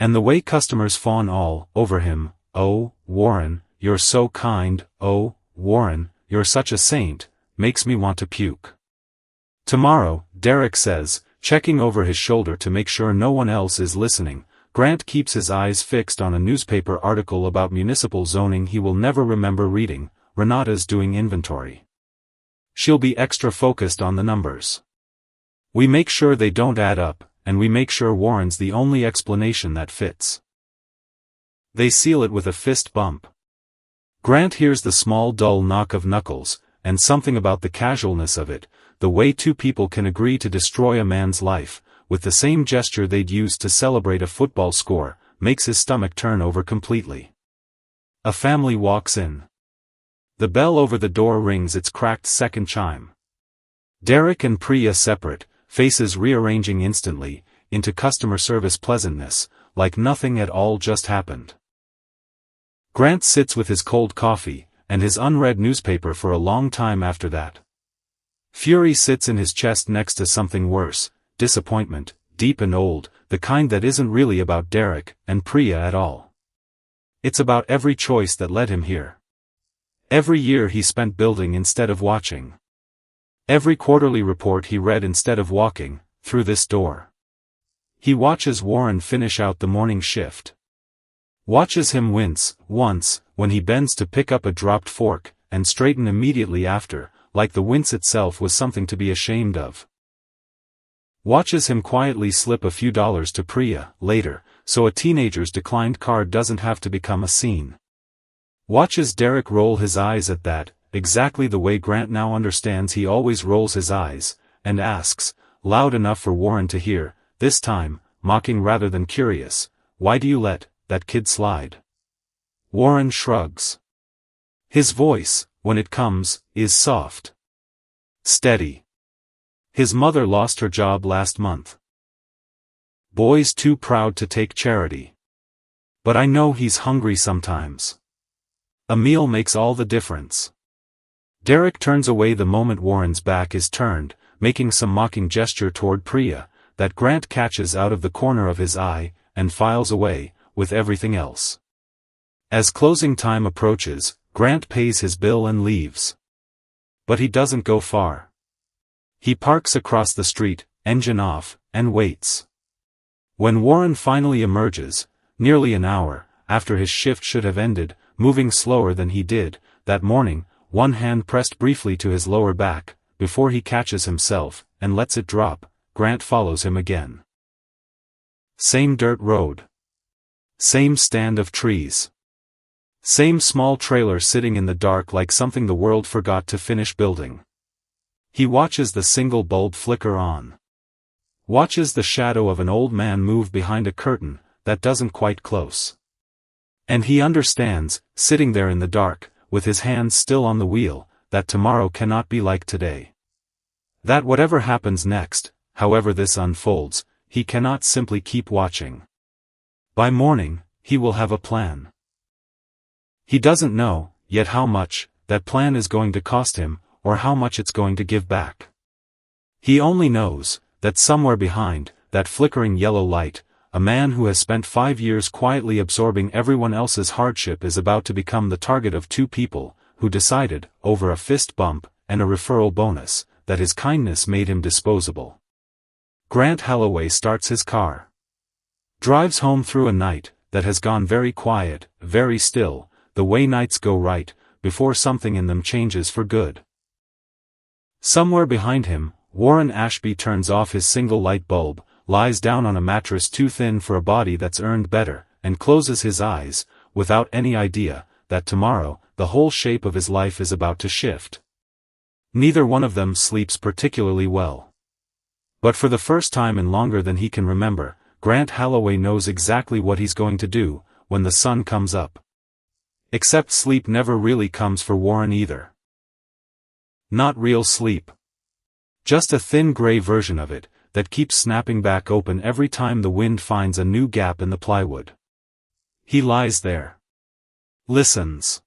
And the way customers fawn all over him, oh, Warren, you're so kind, oh, Warren, you're such a saint, makes me want to puke. Tomorrow, Derek says, checking over his shoulder to make sure no one else is listening, Grant keeps his eyes fixed on a newspaper article about municipal zoning he will never remember reading. Renata's doing inventory. She'll be extra focused on the numbers. We make sure they don't add up, and we make sure Warren's the only explanation that fits. They seal it with a fist bump. Grant hears the small dull knock of knuckles, and something about the casualness of it, the way two people can agree to destroy a man's life, with the same gesture they'd use to celebrate a football score, makes his stomach turn over completely. A family walks in. The bell over the door rings its cracked second chime. Derek and Priya separate, faces rearranging instantly, into customer service pleasantness, like nothing at all just happened. Grant sits with his cold coffee, and his unread newspaper for a long time after that. Fury sits in his chest next to something worse, disappointment, deep and old, the kind that isn't really about Derek and Priya at all. It's about every choice that led him here. Every year he spent building instead of watching. Every quarterly report he read instead of walking through this door. He watches Warren finish out the morning shift. Watches him wince, once, when he bends to pick up a dropped fork, and straighten immediately after, like the wince itself was something to be ashamed of. Watches him quietly slip a few dollars to Priya, later, so a teenager's declined card doesn't have to become a scene. Watches Derek roll his eyes at that, exactly the way Grant now understands he always rolls his eyes, and asks, loud enough for Warren to hear, this time, mocking rather than curious, why do you let that kid slide? Warren shrugs. His voice, when it comes, is soft. Steady. His mother lost her job last month. Boy's too proud to take charity. But I know he's hungry sometimes. A meal makes all the difference. Derek turns away the moment Warren's back is turned, making some mocking gesture toward Priya, that Grant catches out of the corner of his eye, and files away, with everything else. As closing time approaches, Grant pays his bill and leaves. But he doesn't go far. He parks across the street, engine off, and waits. When Warren finally emerges, nearly an hour after his shift should have ended, moving slower than he did that morning, one hand pressed briefly to his lower back, before he catches himself, and lets it drop, Grant follows him again. Same dirt road. Same stand of trees. Same small trailer sitting in the dark like something the world forgot to finish building. He watches the single bulb flicker on. Watches the shadow of an old man move behind a curtain that doesn't quite close. And he understands, sitting there in the dark, with his hands still on the wheel, that tomorrow cannot be like today. That whatever happens next, however this unfolds, he cannot simply keep watching. By morning, he will have a plan. He doesn't know, yet, how much that plan is going to cost him, or how much it's going to give back. He only knows that somewhere behind that flickering yellow light, a man who has spent 5 years quietly absorbing everyone else's hardship is about to become the target of two people who decided, over a fist bump and a referral bonus, that his kindness made him disposable. Grant Holloway starts his car. Drives home through a night that has gone very quiet, very still, the way nights go right before something in them changes for good. Somewhere behind him, Warren Ashby turns off his single light bulb, lies down on a mattress too thin for a body that's earned better, and closes his eyes, without any idea that tomorrow, the whole shape of his life is about to shift. Neither one of them sleeps particularly well. But for the first time in longer than he can remember, Grant Holloway knows exactly what he's going to do when the sun comes up. Except sleep never really comes for Warren either. Not real sleep. Just a thin gray version of it, that keeps snapping back open every time the wind finds a new gap in the plywood. He lies there. Listens.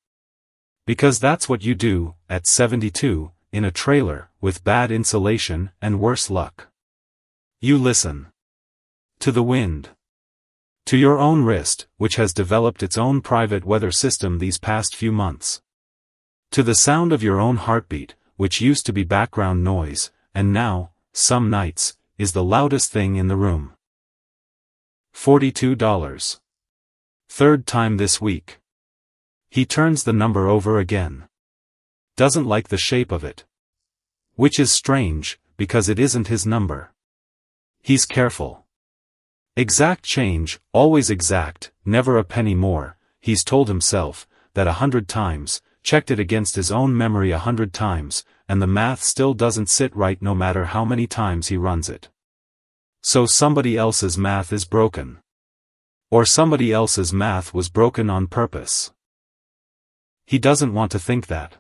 Because that's what you do, at 72, in a trailer, with bad insulation and worse luck. You listen. To the wind. To your own wrist, which has developed its own private weather system these past few months. To the sound of your own heartbeat, which used to be background noise, and now, some nights, is the loudest thing in the room. $42. Third time this week. He turns the number over again. Doesn't like the shape of it. Which is strange, because it isn't his number. He's careful. Exact change, always exact, never a penny more, he's told himself, that 100 times, checked it against his own memory 100 times, and the math still doesn't sit right no matter how many times he runs it. So somebody else's math is broken. Or somebody else's math was broken on purpose. He doesn't want to think that.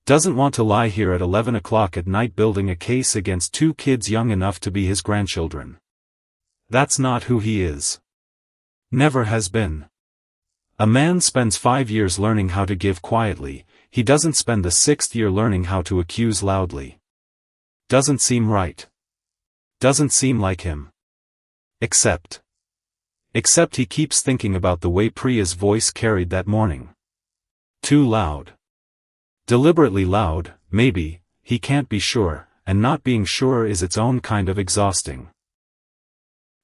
Doesn't want to lie here at 11 o'clock at night building a case against two kids young enough to be his grandchildren. That's not who he is. Never has been. A man spends 5 years learning how to give quietly, he doesn't spend the 6th year learning how to accuse loudly. Doesn't seem right. Doesn't seem like him. Except he keeps thinking about the way Priya's voice carried that morning. Too loud. Deliberately loud, maybe, he can't be sure, and not being sure is its own kind of exhausting.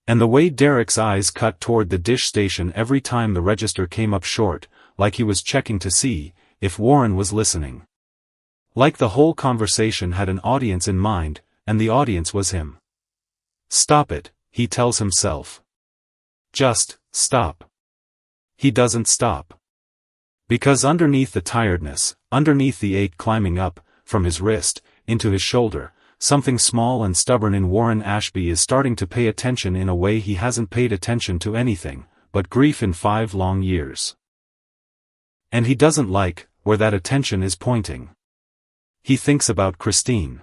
And the way Derek's eyes cut toward the dish station every time the register came up short, like he was checking to see if Warren was listening. Like the whole conversation had an audience in mind, and the audience was him. Stop it, he tells himself. Just stop. He doesn't stop. Because underneath the tiredness, underneath the ache climbing up, from his wrist, into his shoulder, something small and stubborn in Warren Ashby is starting to pay attention in a way he hasn't paid attention to anything, but grief in 5 long years. And he doesn't like where that attention is pointing. He thinks about Christine.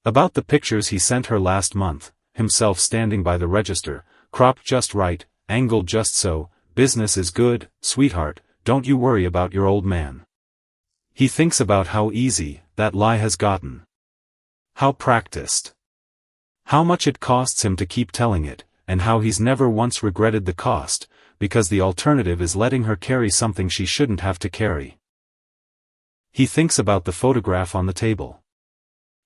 About the pictures he sent her last month, himself standing by the register, cropped just right, angled just so, business is good, sweetheart, don't you worry about your old man. He thinks about how easy that lie has gotten. How practiced. How much it costs him to keep telling it, and how he's never once regretted the cost, because the alternative is letting her carry something she shouldn't have to carry. He thinks about the photograph on the table.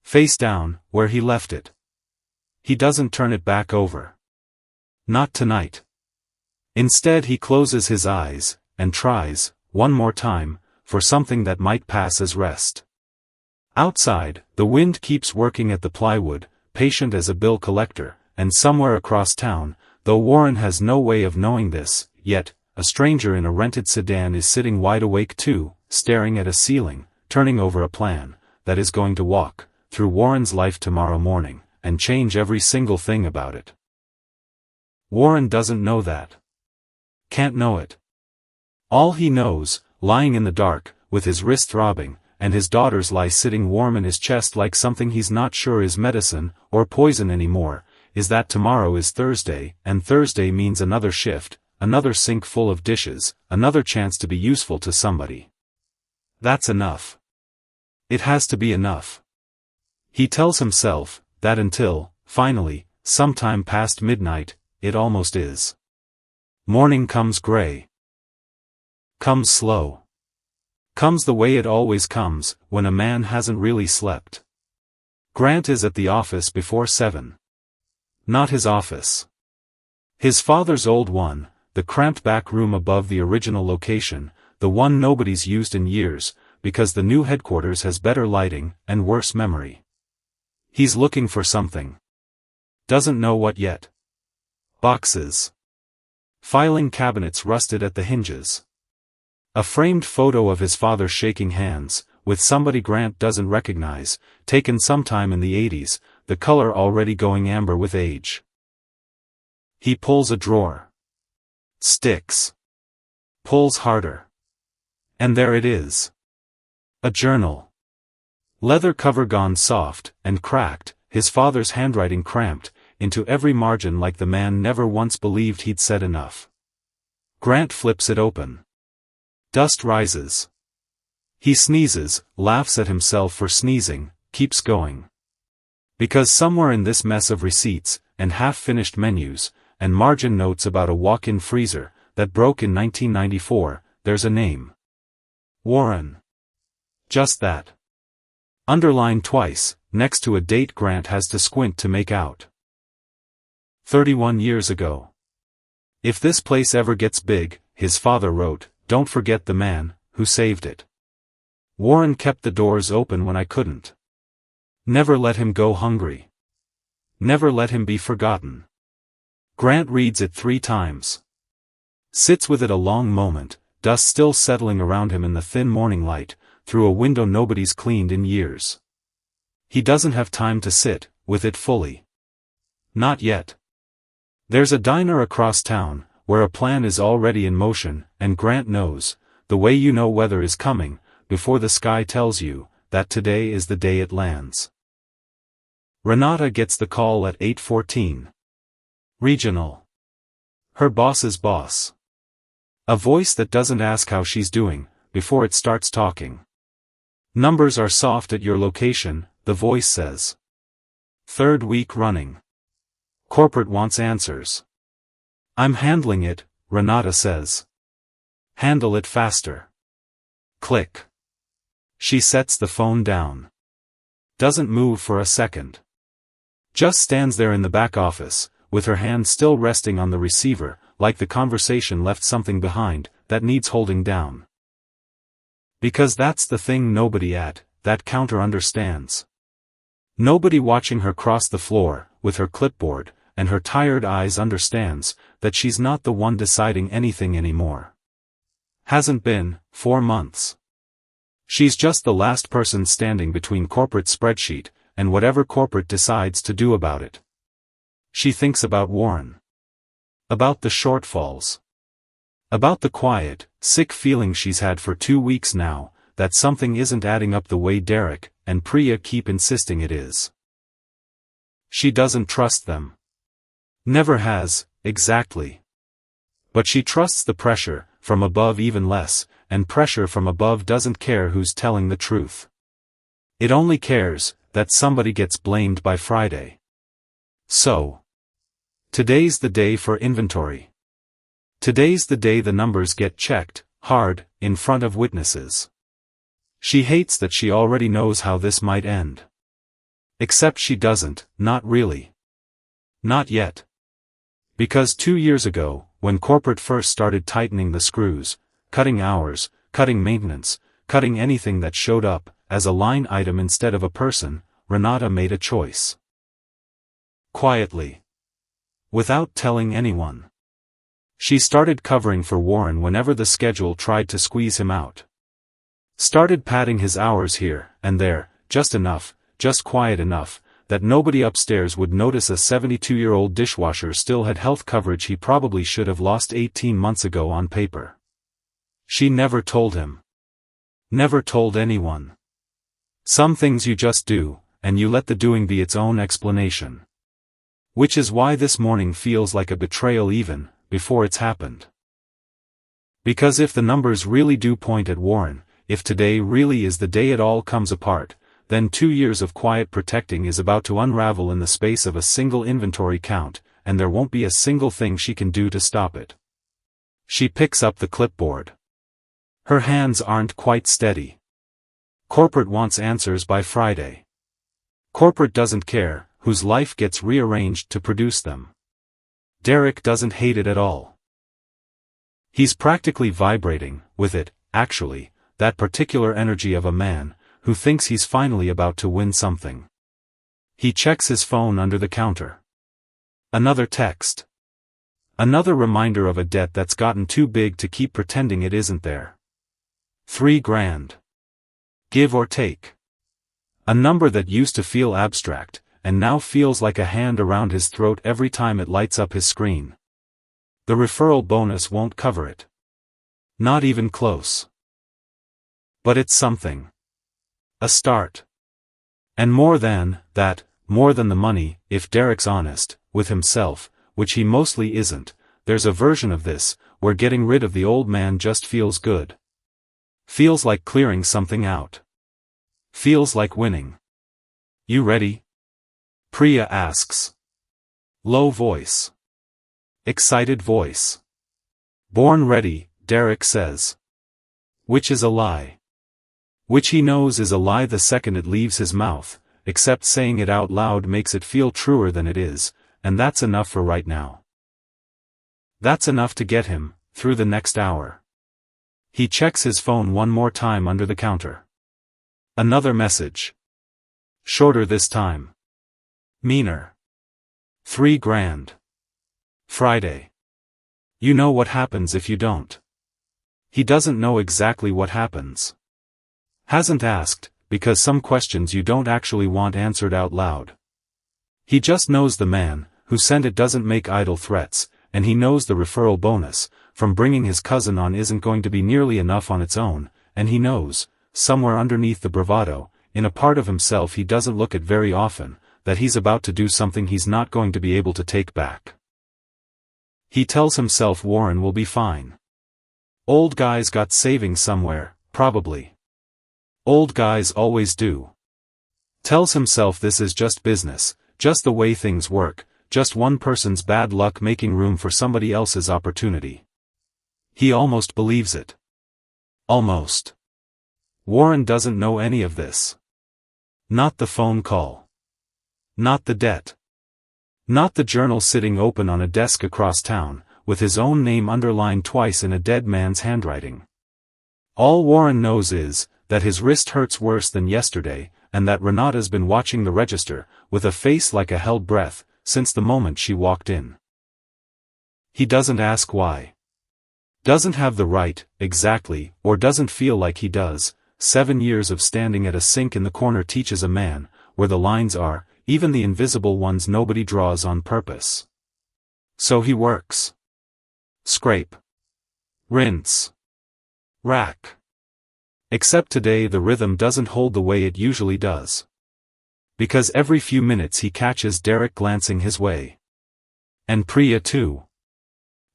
Face down, where he left it. He doesn't turn it back over. Not tonight. Instead he closes his eyes, and tries, one more time, for something that might pass as rest. Outside, the wind keeps working at the plywood, patient as a bill collector, and somewhere across town, though Warren has no way of knowing this, yet, a stranger in a rented sedan is sitting wide awake too, staring at a ceiling, turning over a plan, that is going to walk through Warren's life tomorrow morning, and change every single thing about it. Warren doesn't know that. Can't know it. All he knows, lying in the dark, with his wrist throbbing, and his daughters lie sitting warm in his chest like something he's not sure is medicine or poison anymore, is that tomorrow is Thursday, and Thursday means another shift, another sink full of dishes, another chance to be useful to somebody. That's enough. It has to be enough. He tells himself that until, finally, sometime past midnight, it almost is. Morning comes gray. Comes slow. Comes the way it always comes, when a man hasn't really slept. Grant is at the office before 7. Not his office. His father's old one, the cramped back room above the original location, the one nobody's used in years, because the new headquarters has better lighting and worse memory. He's looking for something. Doesn't know what yet. Boxes. Filing cabinets rusted at the hinges. A framed photo of his father shaking hands, with somebody Grant doesn't recognize, taken sometime in the 80s, the color already going amber with age. He pulls a drawer. Sticks. Pulls harder. And there it is. A journal. Leather cover gone soft and cracked, his father's handwriting cramped into every margin like the man never once believed he'd said enough. Grant flips it open. Dust rises. He sneezes, laughs at himself for sneezing, keeps going. Because somewhere in this mess of receipts, and half-finished menus, and margin notes about a walk-in freezer that broke in 1994, there's a name. Warren. Just that. Underlined twice, next to a date Grant has to squint to make out. 31 years ago. If this place ever gets big, his father wrote, don't forget the man who saved it. Warren kept the doors open when I couldn't. Never let him go hungry. Never let him be forgotten. Grant reads it 3 times. Sits with it a long moment, dust still settling around him in the thin morning light, through a window nobody's cleaned in years. He doesn't have time to sit with it fully. Not yet. There's a diner across town, where a plan is already in motion, and Grant knows, the way you know weather is coming, before the sky tells you, that today is the day it lands. Renata gets the call at 8:14. Regional. Her boss's boss. A voice that doesn't ask how she's doing, before it starts talking. Numbers are soft at your location, the voice says. 3rd week running. Corporate wants answers. I'm handling it, Renata says. Handle it faster. Click. She sets the phone down. Doesn't move for a second. Just stands there in the back office, with her hand still resting on the receiver, like the conversation left something behind, that needs holding down. Because that's the thing nobody at that counter understands. Nobody watching her cross the floor, with her clipboard, and her tired eyes understands, that she's not the one deciding anything anymore. Hasn't been, 4 months. She's just the last person standing between corporate spreadsheet, and whatever corporate decides to do about it. She thinks about Warren. About the shortfalls. About the quiet, sick feeling she's had for 2 weeks now, that something isn't adding up the way Derek and Priya keep insisting it is. She doesn't trust them. Never has, exactly. But she trusts the pressure from above even less, and pressure from above doesn't care who's telling the truth. It only cares that somebody gets blamed by Friday. So, today's the day for inventory. Today's the day the numbers get checked, hard, in front of witnesses. She hates that she already knows how this might end. Except she doesn't, not really. Not yet. Because 2 years ago, when corporate first started tightening the screws, cutting hours, cutting maintenance, cutting anything that showed up as a line item instead of a person, Renata made a choice. Quietly. Without telling anyone. She started covering for Warren whenever the schedule tried to squeeze him out. Started padding his hours here and there, just enough, just quiet enough, that nobody upstairs would notice a 72-year-old dishwasher still had health coverage he probably should have lost 18 months ago on paper. She never told him. Never told anyone. Some things you just do, and you let the doing be its own explanation. Which is why this morning feels like a betrayal even before it's happened. Because if the numbers really do point at Warren, if today really is the day it all comes apart, then 2 years of quiet protecting is about to unravel in the space of a single inventory count, and there won't be a single thing she can do to stop it. She picks up the clipboard. Her hands aren't quite steady. Corporate wants answers by Friday. Corporate doesn't care, whose life gets rearranged to produce them. Derek doesn't hate it at all. He's practically vibrating with it, actually, that particular energy of a man who thinks he's finally about to win something. He checks his phone under the counter. Another text. Another reminder of a debt that's gotten too big to keep pretending it isn't there. $3,000. Give or take. A number that used to feel abstract, and now feels like a hand around his throat every time it lights up his screen. The referral bonus won't cover it. Not even close. But it's something. A start. And more than that, more than the money, if Derek's honest with himself, which he mostly isn't, there's a version of this, where getting rid of the old man just feels good. Feels like clearing something out. Feels like winning. You ready? Priya asks. Low voice. Excited voice. Born ready, Derek says. Which is a lie. Which he knows is a lie the second it leaves his mouth, except saying it out loud makes it feel truer than it is, and that's enough for right now. That's enough to get him through the next hour. He checks his phone one more time under the counter. Another message. Shorter this time. Meaner. $3,000. Friday. You know what happens if you don't. He doesn't know exactly what happens. Hasn't asked, because some questions you don't actually want answered out loud. He just knows the man who sent it doesn't make idle threats, and he knows the referral bonus from bringing his cousin on isn't going to be nearly enough on its own, and he knows, somewhere underneath the bravado, in a part of himself he doesn't look at very often, that he's about to do something he's not going to be able to take back. He tells himself Warren will be fine. Old guys got savings somewhere, probably. Old guys always do. Tells himself this is just business, just the way things work, just one person's bad luck making room for somebody else's opportunity. He almost believes it. Almost. Warren doesn't know any of this. Not the phone call. Not the debt. Not the journal sitting open on a desk across town, with his own name underlined twice in a dead man's handwriting. All Warren knows is that his wrist hurts worse than yesterday, and that Renata's been watching the register, with a face like a held breath, since the moment she walked in. He doesn't ask why. Doesn't have the right, exactly, or doesn't feel like he does. 7 years of standing at a sink in the corner teaches a man where the lines are, even the invisible ones nobody draws on purpose. So he works. Scrape. Rinse. Rack. Except today the rhythm doesn't hold the way it usually does. Because every few minutes he catches Derek glancing his way. And Priya too.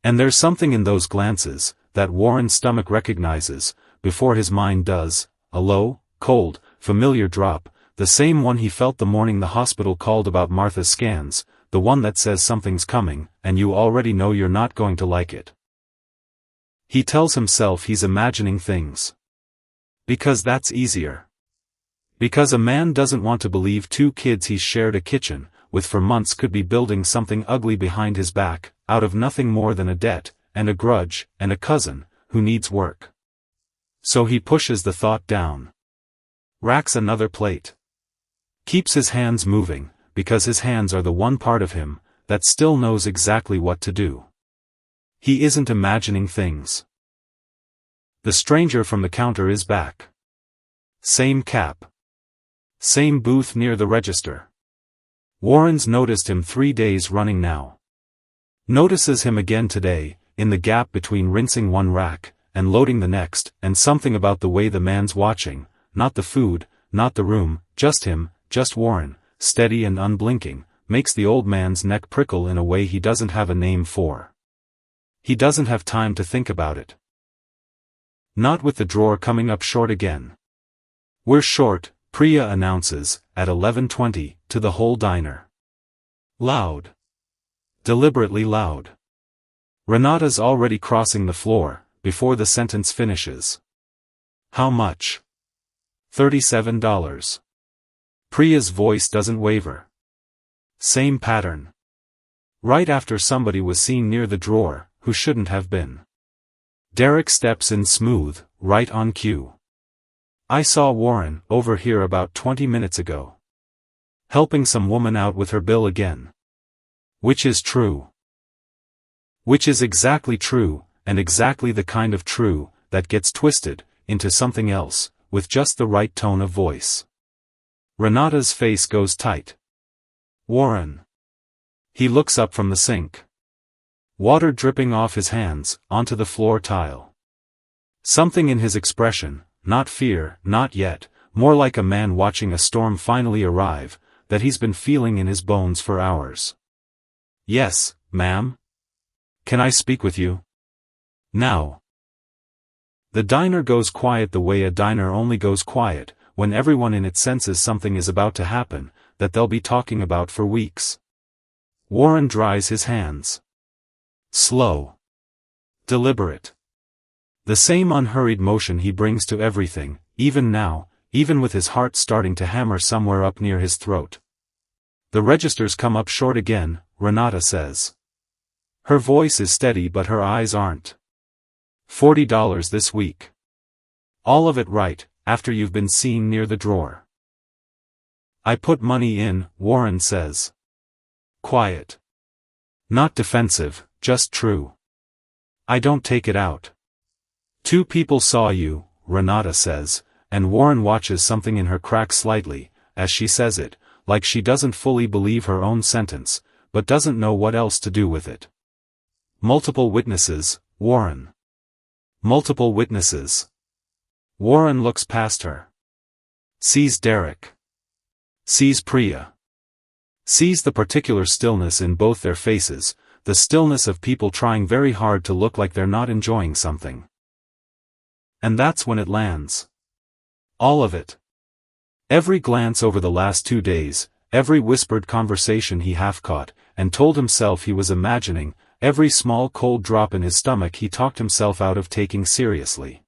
And there's something in those glances that Warren's stomach recognizes, before his mind does, a low, cold, familiar drop, the same one he felt the morning the hospital called about Martha's scans, the one that says something's coming, and you already know you're not going to like it. He tells himself he's imagining things. Because that's easier. Because a man doesn't want to believe 2 kids he's shared a kitchen with for months could be building something ugly behind his back, out of nothing more than a debt, and a grudge, and a cousin, who needs work. So he pushes the thought down. Racks another plate. Keeps his hands moving, because his hands are the one part of him that still knows exactly what to do. He isn't imagining things. The stranger from the counter is back. Same cap. Same booth near the register. Warren's noticed him 3 days running now. Notices him again today, in the gap between rinsing one rack and loading the next, and something about the way the man's watching, not the food, not the room, just him, just Warren, steady and unblinking, makes the old man's neck prickle in a way he doesn't have a name for. He doesn't have time to think about it. Not with the drawer coming up short again. "We're short," Priya announces, at 11:20, to the whole diner. Loud. Deliberately loud. Renata's already crossing the floor, before the sentence finishes. "How much?" $37. Priya's voice doesn't waver. Same pattern. Right after somebody was seen near the drawer, who shouldn't have been. Derek steps in smooth, right on cue. "I saw Warren over here about 20 minutes ago. Helping some woman out with her bill again." Which is true. Which is exactly true, and exactly the kind of true that gets twisted into something else, with just the right tone of voice. Renata's face goes tight. "Warren." He looks up from the sink. Water dripping off his hands, onto the floor tile. Something in his expression, not fear, not yet, more like a man watching a storm finally arrive, that he's been feeling in his bones for hours. "Yes, ma'am? Can I speak with you? Now?" The diner goes quiet the way a diner only goes quiet, when everyone in it senses something is about to happen, that they'll be talking about for weeks. Warren dries his hands. Slow. Deliberate. The same unhurried motion he brings to everything, even now, even with his heart starting to hammer somewhere up near his throat. "The registers come up short again," Renata says. Her voice is steady but her eyes aren't. $40 this week. All of it right, after you've been seen near the drawer. "I put money in," Warren says. Quiet. Not defensive, just true. "I don't take it out." "Two people saw you," Renata says, and Warren watches something in her crack slightly, as she says it, like she doesn't fully believe her own sentence, but doesn't know what else to do with it. "Multiple witnesses, Warren." "Multiple witnesses." Warren looks past her. Sees Derek. Sees Priya. Sees the particular stillness in both their faces, the stillness of people trying very hard to look like they're not enjoying something. And that's when it lands. All of it. Every glance over the last 2 days, every whispered conversation he half-caught, and told himself he was imagining, every small cold drop in his stomach he talked himself out of taking seriously.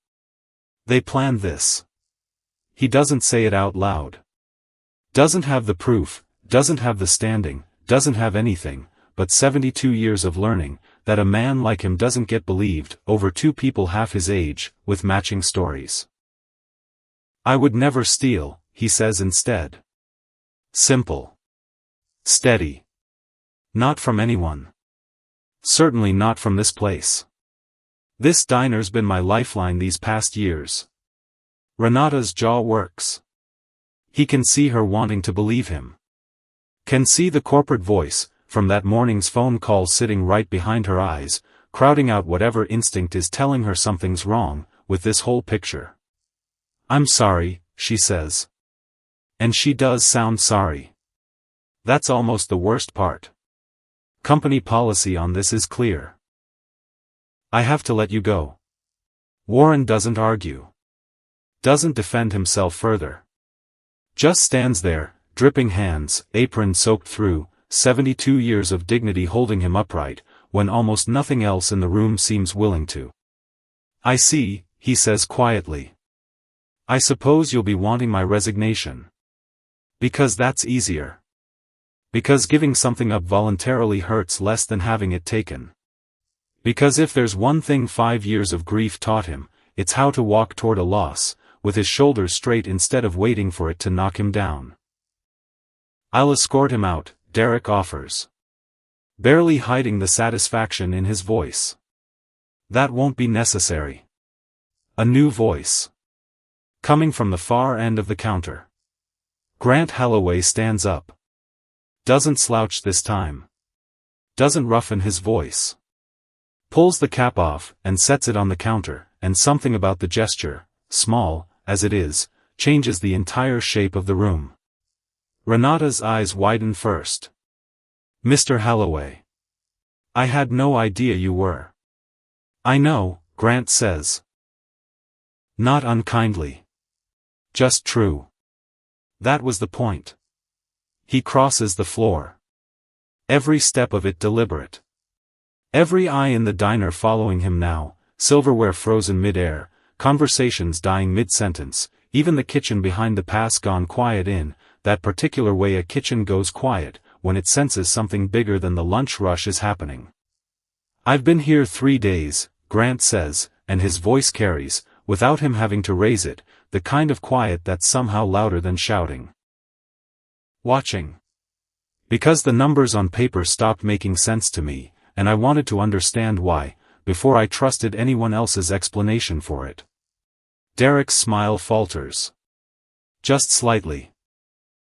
They planned this. He doesn't say it out loud. Doesn't have the proof, doesn't have the standing, doesn't have anything, but 72 years of learning, that a man like him doesn't get believed over two people half his age, with matching stories. "I would never steal," he says instead. Simple. Steady. Not from anyone. Certainly not from this place. This diner's been my lifeline these past years. Renata's jaw works. He can see her wanting to believe him. Can see the corporate voice, from that morning's phone call sitting right behind her eyes, crowding out whatever instinct is telling her something's wrong, with this whole picture. "I'm sorry," she says. And she does sound sorry. That's almost the worst part. Company policy on this is clear. "I have to let you go." Warren doesn't argue. Doesn't defend himself further. Just stands there, dripping hands, apron soaked through, 72 years of dignity holding him upright, when almost nothing else in the room seems willing to. "I see," he says quietly. "I suppose you'll be wanting my resignation. Because that's easier. Because giving something up voluntarily hurts less than having it taken. Because if there's one thing 5 years of grief taught him, it's how to walk toward a loss, with his shoulders straight instead of waiting for it to knock him down." "I'll escort him out," Derek offers. Barely hiding the satisfaction in his voice. "That won't be necessary." A new voice. Coming from the far end of the counter. Grant Holloway stands up. Doesn't slouch this time. Doesn't roughen his voice. Pulls the cap off, and sets it on the counter, and something about the gesture, small, as it is, changes the entire shape of the room. Renata's eyes widen first. "Mr. Holloway. I had no idea you were." "I know," Grant says. Not unkindly. Just true. That was the point. He crosses the floor. Every step of it deliberate. Every eye in the diner following him now, silverware frozen mid-air, conversations dying mid-sentence, even the kitchen behind the pass gone quiet in that particular way a kitchen goes quiet, when it senses something bigger than the lunch rush is happening. "I've been here 3 days, Grant says, and his voice carries, without him having to raise it, the kind of quiet that's somehow louder than shouting. "Watching. Because the numbers on paper stopped making sense to me, and I wanted to understand why, before I trusted anyone else's explanation for it." Derek's smile falters. "Just slightly.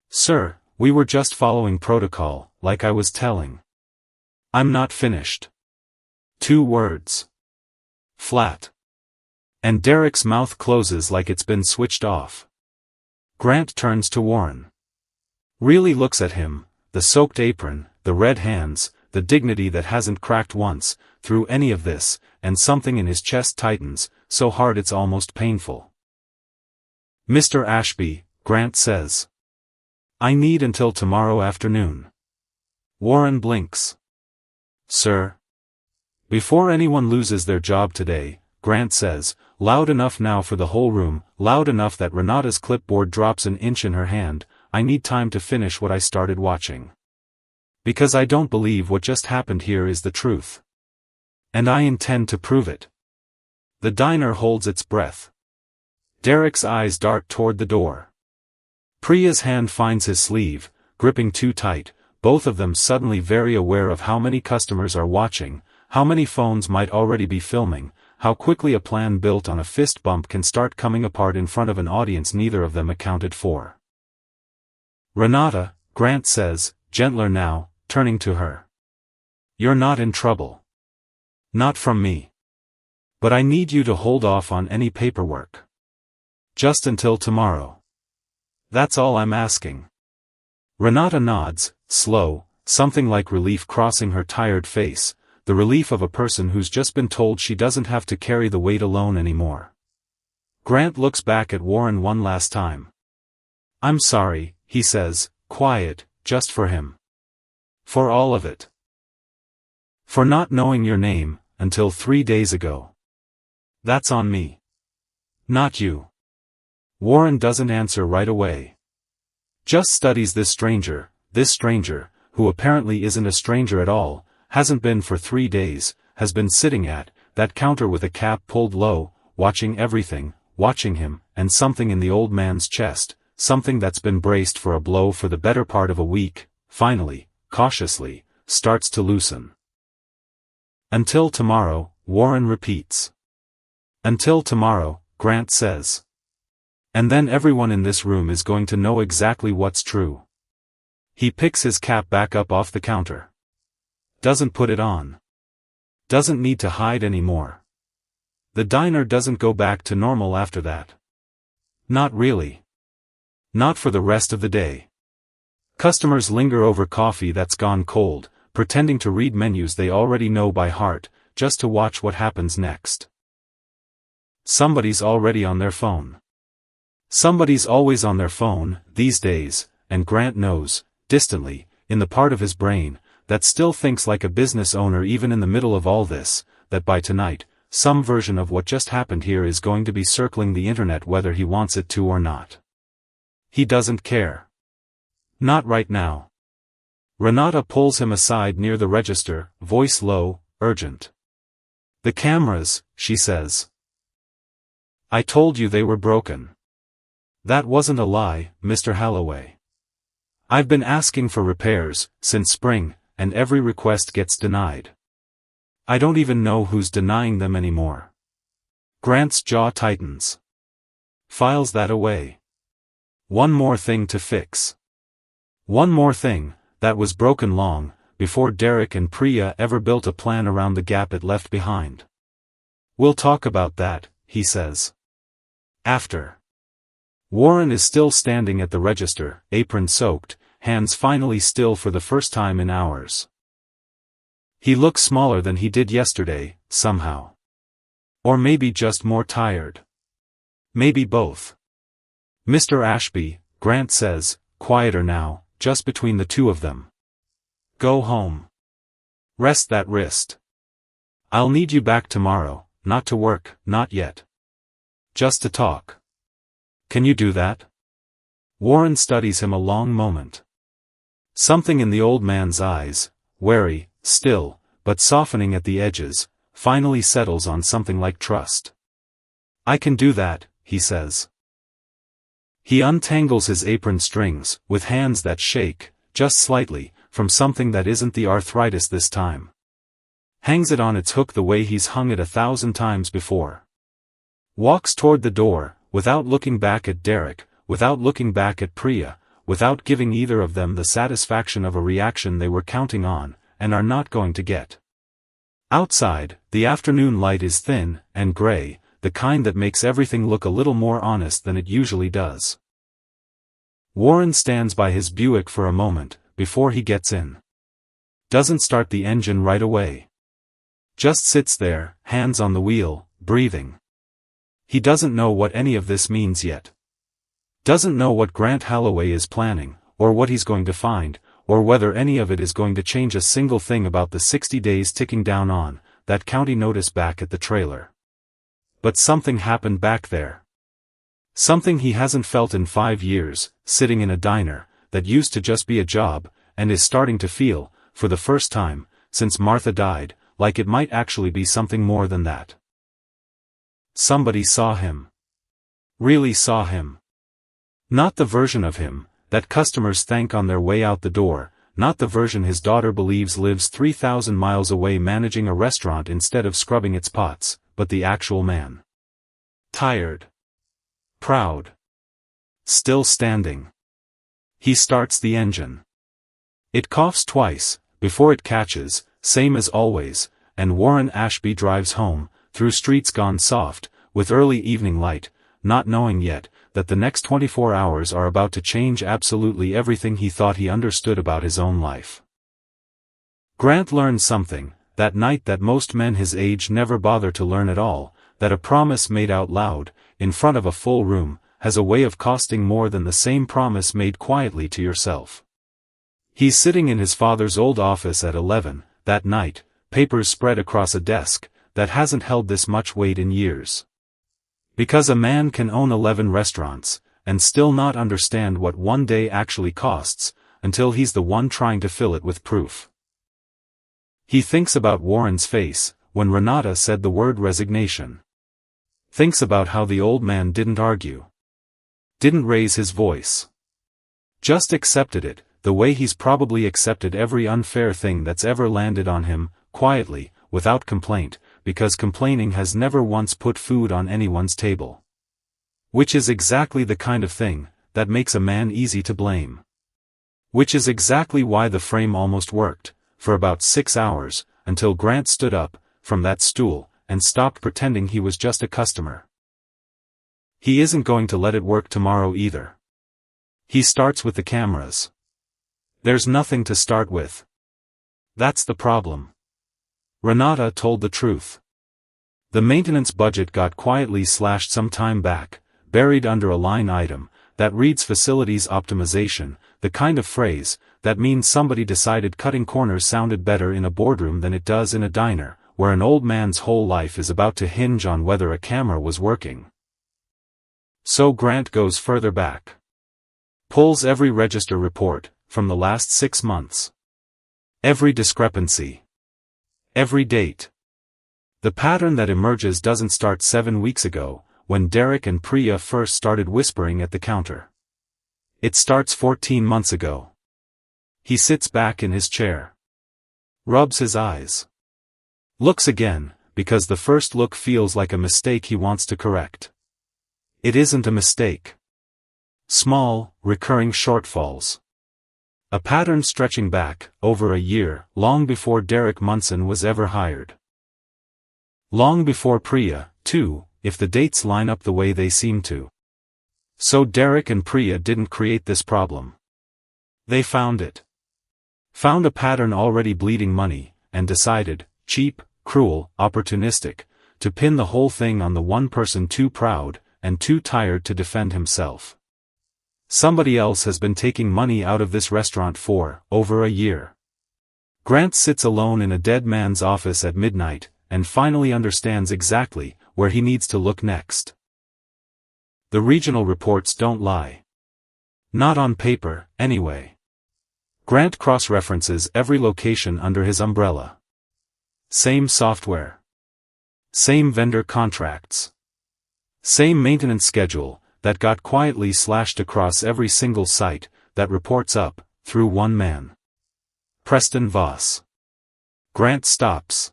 Sir, we were just following protocol, like I was telling." "I'm not finished." 2 words. Flat. And Derek's mouth closes like it's been switched off. Grant turns to Warren. Really looks at him, the soaked apron, the red hands, the dignity that hasn't cracked once, through any of this, and something in his chest tightens, so hard it's almost painful. "Mr. Ashby," Grant says. "I need until tomorrow afternoon." Warren blinks. "Sir?" "Before anyone loses their job today," Grant says, loud enough now for the whole room, loud enough that Renata's clipboard drops an inch in her hand, "I need time to finish what I started watching. Because I don't believe what just happened here is the truth. And I intend to prove it." The diner holds its breath. Derek's eyes dart toward the door. Priya's hand finds his sleeve, gripping too tight, both of them suddenly very aware of how many customers are watching, how many phones might already be filming, how quickly a plan built on a fist bump can start coming apart in front of an audience neither of them accounted for. "Renata," Grant says, gentler now, turning to her. "You're not in trouble. Not from me. But I need you to hold off on any paperwork. Just until tomorrow. That's all I'm asking." Renata nods, slow, something like relief crossing her tired face, the relief of a person who's just been told she doesn't have to carry the weight alone anymore. Grant looks back at Warren one last time. "I'm sorry," he says, quiet, just for him. "For all of it. For not knowing your name, until 3 days ago. That's on me. Not you." Warren doesn't answer right away. Just studies this stranger, who apparently isn't a stranger at all, hasn't been for 3 days, has been sitting at that counter with a cap pulled low, watching everything, watching him, and something in the old man's chest, something that's been braced for a blow for the better part of a week, finally, cautiously, starts to loosen. "Until tomorrow," Warren repeats. "Until tomorrow," Grant says. "And then everyone in this room is going to know exactly what's true." He picks his cap back up off the counter. Doesn't put it on. Doesn't need to hide anymore. The diner doesn't go back to normal after that. Not really. Not for the rest of the day. Customers linger over coffee that's gone cold, pretending to read menus they already know by heart, just to watch what happens next. Somebody's already on their phone. Somebody's always on their phone, these days, and Grant knows, distantly, in the part of his brain, that still thinks like a business owner even in the middle of all this, that by tonight, some version of what just happened here is going to be circling the internet whether he wants it to or not. He doesn't care. Not right now. Renata pulls him aside near the register, voice low, urgent. "The cameras," she says. "I told you they were broken. That wasn't a lie, Mr. Holloway. I've been asking for repairs, since spring, and every request gets denied. I don't even know who's denying them anymore." Grant's jaw tightens. Files that away. One more thing to fix. One more thing, that was broken long, before Derek and Priya ever built a plan around the gap it left behind. "We'll talk about that," he says. "After." Warren is still standing at the register, apron soaked, hands finally still for the first time in hours. He looks smaller than he did yesterday, somehow. Or maybe just more tired. Maybe both. Mr. Ashby, Grant says, quieter now, just between the two of them. Go home. Rest that wrist. I'll need you back tomorrow, not to work, not yet. Just to talk. Can you do that? Warren studies him a long moment. Something in the old man's eyes, wary, still, but softening at the edges, finally settles on something like trust. I can do that, he says. He untangles his apron strings, with hands that shake, just slightly, from something that isn't the arthritis this time. Hangs it on its hook the way he's hung it 1,000 times before. Walks toward the door, without looking back at Derek, without looking back at Priya, without giving either of them the satisfaction of a reaction they were counting on, and are not going to get. Outside, the afternoon light is thin, and gray, the kind that makes everything look a little more honest than it usually does. Warren stands by his Buick for a moment, before he gets in. Doesn't start the engine right away. Just sits there, hands on the wheel, breathing. He doesn't know what any of this means yet. Doesn't know what Grant Holloway is planning, or what he's going to find, or whether any of it is going to change a single thing about the 60 days ticking down on that county notice back at the trailer. But something happened back there. Something he hasn't felt in 5 years, sitting in a diner, that used to just be a job, and is starting to feel, for the first time, since Martha died, like it might actually be something more than that. Somebody saw him. Really saw him. Not the version of him that customers thank on their way out the door, not the version his daughter believes lives 3,000 miles away managing a restaurant instead of scrubbing its pots, but the actual man. Tired. Proud. Still standing. He starts the engine. It coughs twice, before it catches, same as always, and Warren Ashby drives home, through streets gone soft, with early evening light, not knowing yet, that the next 24 hours are about to change absolutely everything he thought he understood about his own life. Grant learned something, that night that most men his age never bother to learn at all, that a promise made out loud, in front of a full room, has a way of costing more than the same promise made quietly to yourself. He's sitting in his father's old office at 11, that night, papers spread across a desk, that hasn't held this much weight in years. Because a man can own 11 restaurants, and still not understand what one day actually costs, until he's the one trying to fill it with proof. He thinks about Warren's face, when Renata said the word resignation. Thinks about how the old man didn't argue. Didn't raise his voice. Just accepted it, the way he's probably accepted every unfair thing that's ever landed on him, quietly, without complaint, because complaining has never once put food on anyone's table. Which is exactly the kind of thing that makes a man easy to blame. Which is exactly why the frame almost worked, for about 6 hours, until Grant stood up from that stool, and stopped pretending he was just a customer. He isn't going to let it work tomorrow either. He starts with the cameras. There's nothing to start with. That's the problem. Renata told the truth. The maintenance budget got quietly slashed some time back, buried under a line item that reads facilities optimization, the kind of phrase that means somebody decided cutting corners sounded better in a boardroom than it does in a diner, where an old man's whole life is about to hinge on whether a camera was working. So Grant goes further back. Pulls every register report, from the last 6 months. Every discrepancy. Every date. The pattern that emerges doesn't start 7 weeks ago, when Derek and Priya first started whispering at the counter. It starts 14 months ago. He sits back in his chair. Rubs his eyes. Looks again, because the first look feels like a mistake he wants to correct. It isn't a mistake. Small, recurring shortfalls. A pattern stretching back, over a year, long before Derek Munson was ever hired. Long before Priya, too, if the dates line up the way they seem to. So Derek and Priya didn't create this problem. They found it. Found a pattern already bleeding money, and decided, cheap, cruel, opportunistic, to pin the whole thing on the one person too proud, and too tired to defend himself. Somebody else has been taking money out of this restaurant for over a year. Grant sits alone in a dead man's office at midnight, and finally understands exactly where he needs to look next. The regional reports don't lie. Not on paper, anyway. Grant cross-references every location under his umbrella. Same software. Same vendor contracts. Same maintenance schedule that got quietly slashed across every single site that reports up through one man. Preston Voss. Grant stops.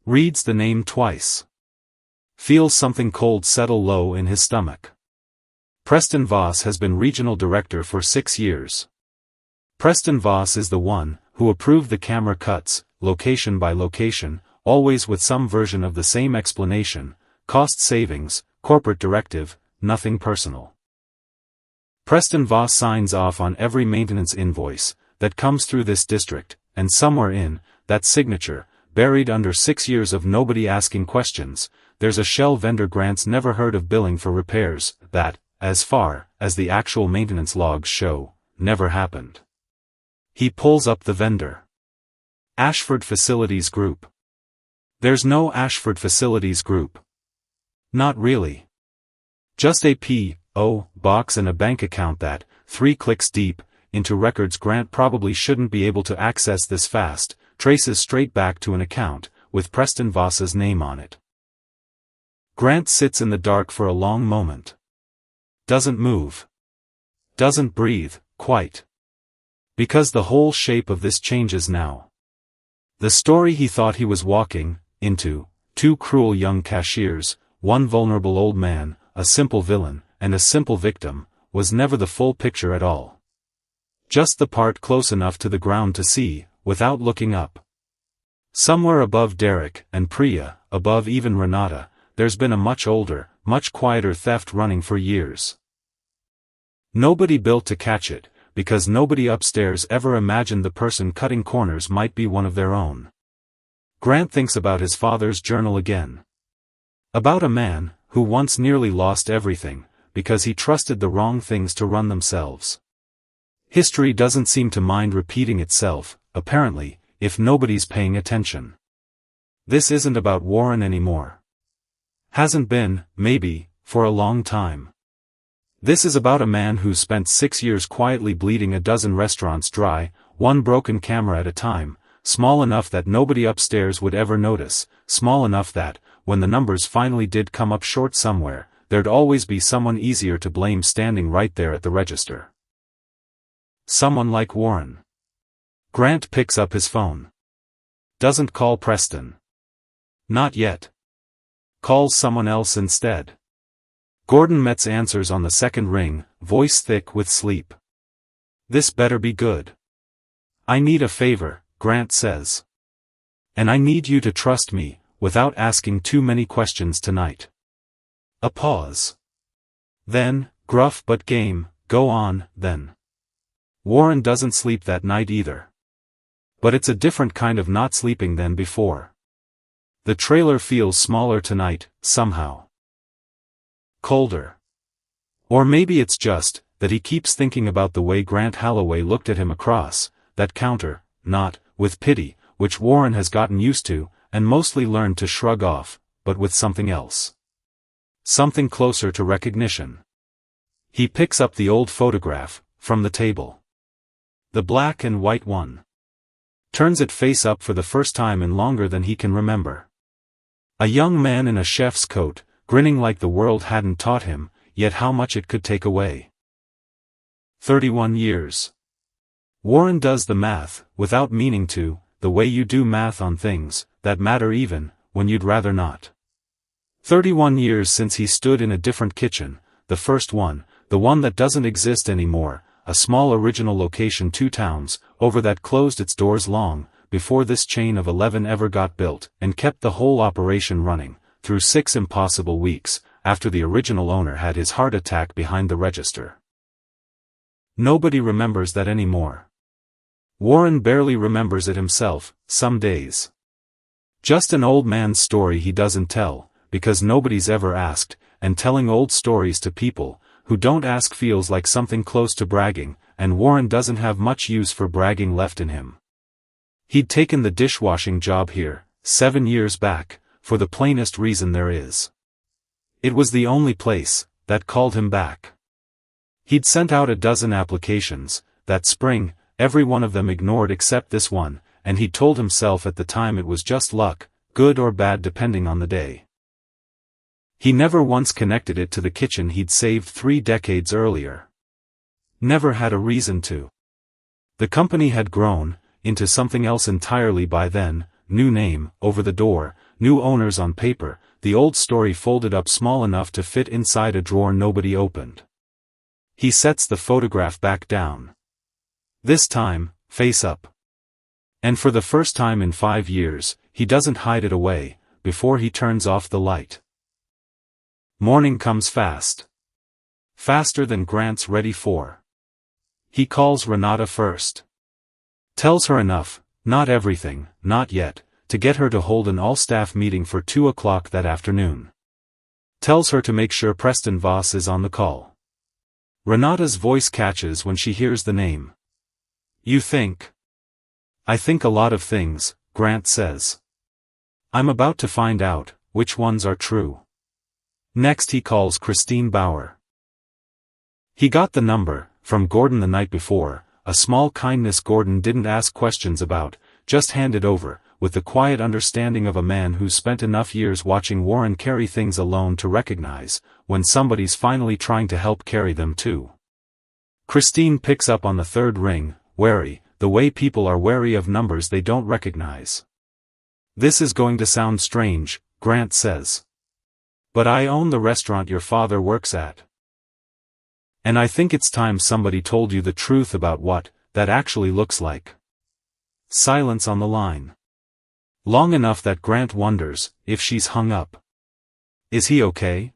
Reads the name twice. Feels something cold settle low in his stomach. Preston Voss has been regional director for 6 years. Preston Voss is the one who approved the camera cuts, location by location, always with some version of the same explanation: cost savings, corporate directive, nothing personal. Preston Voss signs off on every maintenance invoice that comes through this district, and somewhere in that signature, buried under 6 years of nobody asking questions, there's a shell vendor Grant's never heard of billing for repairs that, as far as the actual maintenance logs show, never happened. He pulls up the vendor. Ashford Facilities Group. There's no Ashford Facilities Group. Not really. Just a P.O. box and a bank account that, 3 clicks deep, into records Grant probably shouldn't be able to access this fast, traces straight back to an account, with Preston Voss's name on it. Grant sits in the dark for a long moment. Doesn't move. Doesn't breathe, quite. Because the whole shape of this changes now. The story he thought he was walking into, 2 cruel young cashiers, 1 vulnerable old man, a simple villain, and a simple victim, was never the full picture at all. Just the part close enough to the ground to see, without looking up. Somewhere above Derek and Priya, above even Renata, there's been a much older, much quieter theft running for years. Nobody built to catch it, because nobody upstairs ever imagined the person cutting corners might be one of their own. Grant thinks about his father's journal again. About a man who once nearly lost everything, because he trusted the wrong things to run themselves. History doesn't seem to mind repeating itself, apparently, if nobody's paying attention. This isn't about Warren anymore. Hasn't been, maybe, for a long time. This is about a man who spent 6 years quietly bleeding a dozen restaurants dry, 1 broken camera at a time, small enough that nobody upstairs would ever notice, small enough that, when the numbers finally did come up short somewhere, there'd always be someone easier to blame standing right there at the register. Someone like Warren. Grant picks up his phone. Doesn't call Preston. Not yet. Calls someone else instead. Gordon Metz answers on the second ring, voice thick with sleep. This better be good. I need a favor, Grant says. And I need you to trust me, without asking too many questions tonight. A pause. Then, gruff but game, go on, then. Warren doesn't sleep that night either. But it's a different kind of not sleeping than before. The trailer feels smaller tonight, somehow. Colder. Or maybe it's just that he keeps thinking about the way Grant Holloway looked at him across that counter, not with pity, which Warren has gotten used to, and mostly learned to shrug off, but with something else. Something closer to recognition. He picks up the old photograph from the table. The black and white one. Turns it face up for the first time in longer than he can remember. A young man in a chef's coat, grinning like the world hadn't taught him, yet how much it could take away. 31 years. Warren does the math, without meaning to, the way you do math on things that matter even when you'd rather not. 31 years since he stood in a different kitchen, the first one, the one that doesn't exist anymore, a small original location 2 towns over that closed its doors long before this chain of 11 ever got built and kept the whole operation running through 6 impossible weeks, after the original owner had his heart attack behind the register. Nobody remembers that anymore. Warren barely remembers it himself, some days. Just an old man's story he doesn't tell, because nobody's ever asked, and telling old stories to people who don't ask feels like something close to bragging, and Warren doesn't have much use for bragging left in him. He'd taken the dishwashing job here, 7 years back, for the plainest reason there is. It was the only place that called him back. He'd sent out a dozen applications that spring, every one of them ignored except this one, and he'd told himself at the time it was just luck, good or bad depending on the day. He never once connected it to the kitchen he'd saved 3 decades earlier. Never had a reason to. The company had grown into something else entirely by then, new name, over the door, new owners on paper, the old story folded up small enough to fit inside a drawer nobody opened. He sets the photograph back down. This time, face up. And for the first time in 5 years, he doesn't hide it away, before he turns off the light. Morning comes fast. Faster than Grant's ready for. He calls Renata first. Tells her enough, not everything, not yet, to get her to hold an all-staff meeting for 2 o'clock that afternoon. Tells her to make sure Preston Voss is on the call. Renata's voice catches when she hears the name. You think? I think a lot of things, Grant says. I'm about to find out which ones are true. Next he calls Christine Bauer. He got the number from Gordon the night before, a small kindness Gordon didn't ask questions about, just handed over, with the quiet understanding of a man who's spent enough years watching Warren carry things alone to recognize when somebody's finally trying to help carry them too. Christine picks up on the third ring, wary, the way people are wary of numbers they don't recognize. This is going to sound strange, Grant says. But I own the restaurant your father works at. And I think it's time somebody told you the truth about what that actually looks like. Silence on the line. Long enough that Grant wonders if she's hung up. Is he okay?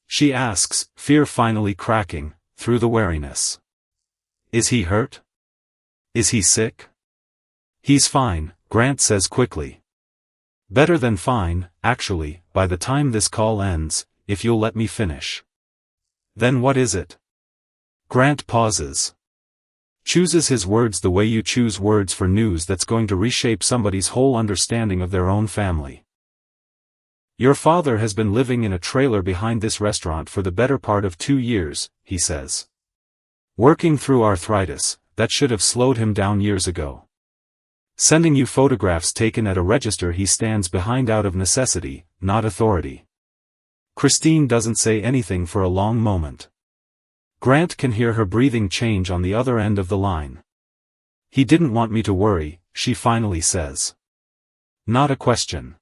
She asks, fear finally cracking through the wariness. Is he hurt? Is he sick? He's fine, Grant says quickly. Better than fine, actually, by the time this call ends, if you'll let me finish. Then what is it? Grant pauses. Chooses his words the way you choose words for news that's going to reshape somebody's whole understanding of their own family. Your father has been living in a trailer behind this restaurant for the better part of 2 years, he says. Working through arthritis, that should have slowed him down years ago. Sending you photographs taken at a register he stands behind out of necessity, not authority. Christine doesn't say anything for a long moment. Grant can hear her breathing change on the other end of the line. He didn't want me to worry, she finally says. Not a question.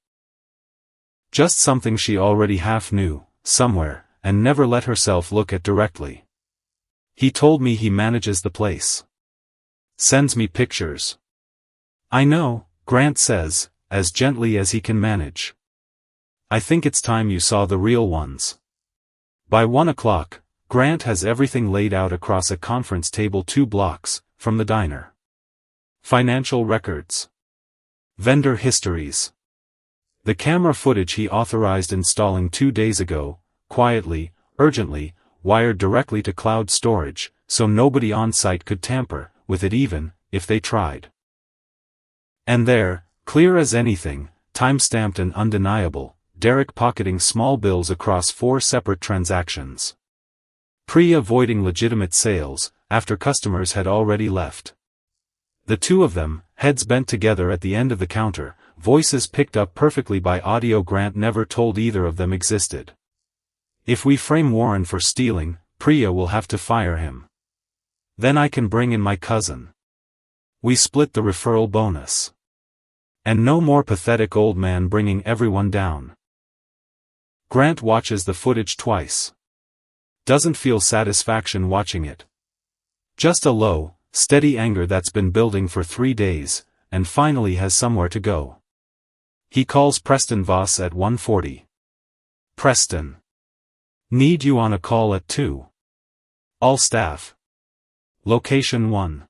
Just something she already half knew, somewhere, and never let herself look at directly. He told me he manages the place. Sends me pictures. I know, Grant says, as gently as he can manage. I think it's time you saw the real ones. By 1 o'clock, Grant has everything laid out across a conference table 2 blocks from the diner. Financial records. Vendor histories. The camera footage he authorized installing 2 days ago, quietly, urgently, wired directly to cloud storage, so nobody on site could tamper with it even if they tried. And there, clear as anything, time-stamped and undeniable, Derek pocketing small bills across 4 separate transactions. Pre-avoiding legitimate sales, after customers had already left. The two of them, heads bent together at the end of the counter, voices picked up perfectly by audio Grant never told either of them existed. If we frame Warren for stealing, Priya will have to fire him. Then I can bring in my cousin. We split the referral bonus. And no more pathetic old man bringing everyone down. Grant watches the footage twice. Doesn't feel satisfaction watching it. Just a low, steady anger that's been building for 3 days, and finally has somewhere to go. He calls Preston Voss at 1:40. Preston. Need you on a call at 2. All staff. Location 1.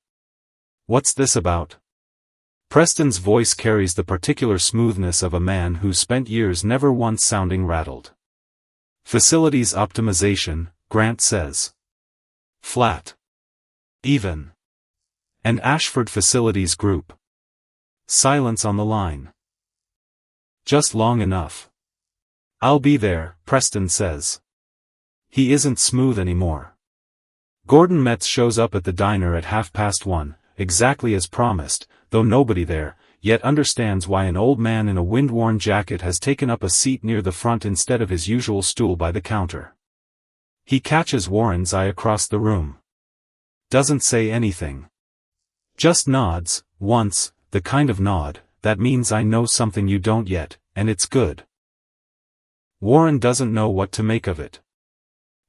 What's this about? Preston's voice carries the particular smoothness of a man who's spent years never once sounding rattled. Facilities optimization, Grant says. Flat. Even. And Ashford Facilities Group. Silence on the line. Just long enough. I'll be there, Preston says. He isn't smooth anymore. Gordon Metz shows up at the diner at 1:30, exactly as promised, though nobody there, yet understands why an old man in a wind-worn jacket has taken up a seat near the front instead of his usual stool by the counter. He catches Warren's eye across the room. Doesn't say anything. Just nods, once, the kind of nod that means I know something you don't yet, and it's good. Warren doesn't know what to make of it.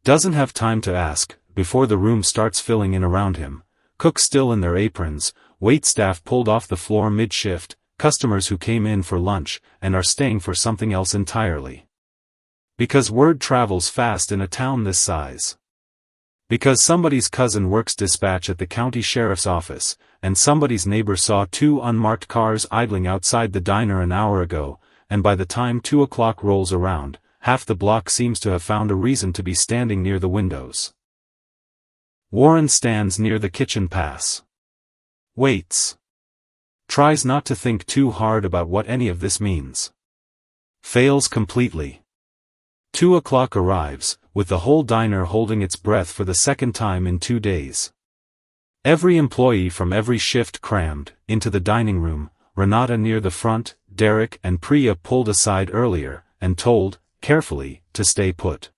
Doesn't have time to ask, before the room starts filling in around him, cooks still in their aprons, waitstaff pulled off the floor mid-shift, customers who came in for lunch, and are staying for something else entirely. Because word travels fast in a town this size. Because somebody's cousin works dispatch at the county sheriff's office, and somebody's neighbor saw 2 unmarked cars idling outside the diner an hour ago, and by the time 2 o'clock rolls around, half the block seems to have found a reason to be standing near the windows. Warren stands near the kitchen pass. Waits. Tries not to think too hard about what any of this means. Fails completely. 2 o'clock arrives, with the whole diner holding its breath for the second time in 2 days. Every employee from every shift crammed into the dining room, Renata near the front, Derek and Priya pulled aside earlier, and told, carefully, to stay put.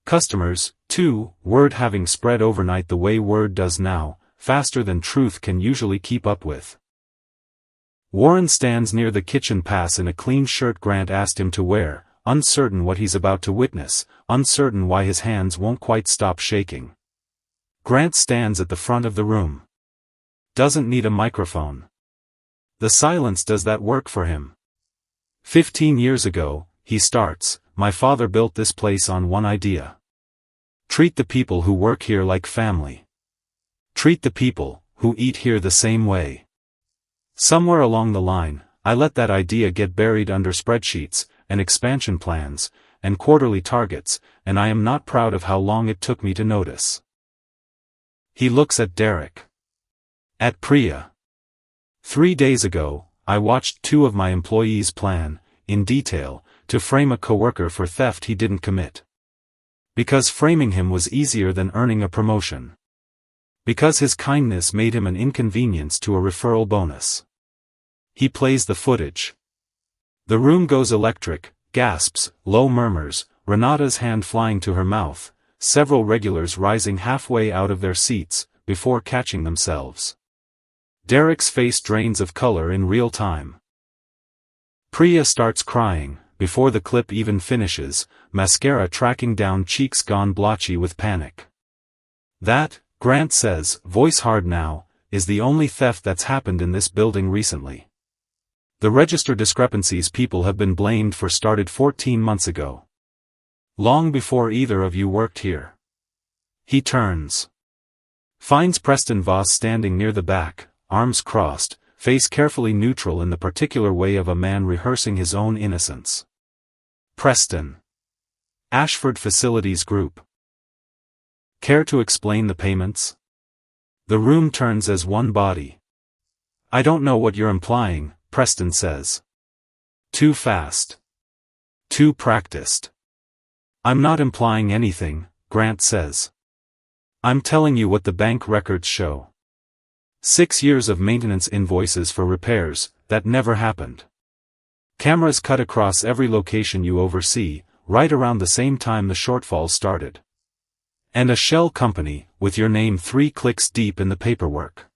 Customers, too, word having spread overnight the way word does now, faster than truth can usually keep up with. Warren stands near the kitchen pass in a clean shirt Grant asked him to wear, uncertain what he's about to witness, uncertain why his hands won't quite stop shaking. Grant stands at the front of the room. Doesn't need a microphone. The silence does that work for him. 15 years ago, he starts, my father built this place on one idea. Treat the people who work here like family. Treat the people who eat here the same way. Somewhere along the line, I let that idea get buried under spreadsheets, and expansion plans, and quarterly targets, and I am not proud of how long it took me to notice. He looks at Derek. At Priya. 3 days ago, I watched 2 of my employees plan, in detail, to frame a coworker for theft he didn't commit. Because framing him was easier than earning a promotion. Because his kindness made him an inconvenience to a referral bonus. He plays the footage. The room goes electric, gasps, low murmurs, Renata's hand flying to her mouth, several regulars rising halfway out of their seats, before catching themselves. Derek's face drains of color in real time. Priya starts crying, before the clip even finishes, mascara tracking down cheeks gone blotchy with panic. That, Grant says, voice hard now, is the only theft that's happened in this building recently. The register discrepancies people have been blamed for started 14 months ago. Long before either of you worked here. He turns. Finds Preston Voss standing near the back, arms crossed, face carefully neutral in the particular way of a man rehearsing his own innocence. Preston. Ashford Facilities Group. Care to explain the payments? The room turns as one body. I don't know what you're implying, Preston says. Too fast. Too practiced. I'm not implying anything, Grant says. I'm telling you what the bank records show. 6 years of maintenance invoices for repairs, that never happened. Cameras cut across every location you oversee, right around the same time the shortfalls started. And a shell company, with your name 3 clicks deep in the paperwork.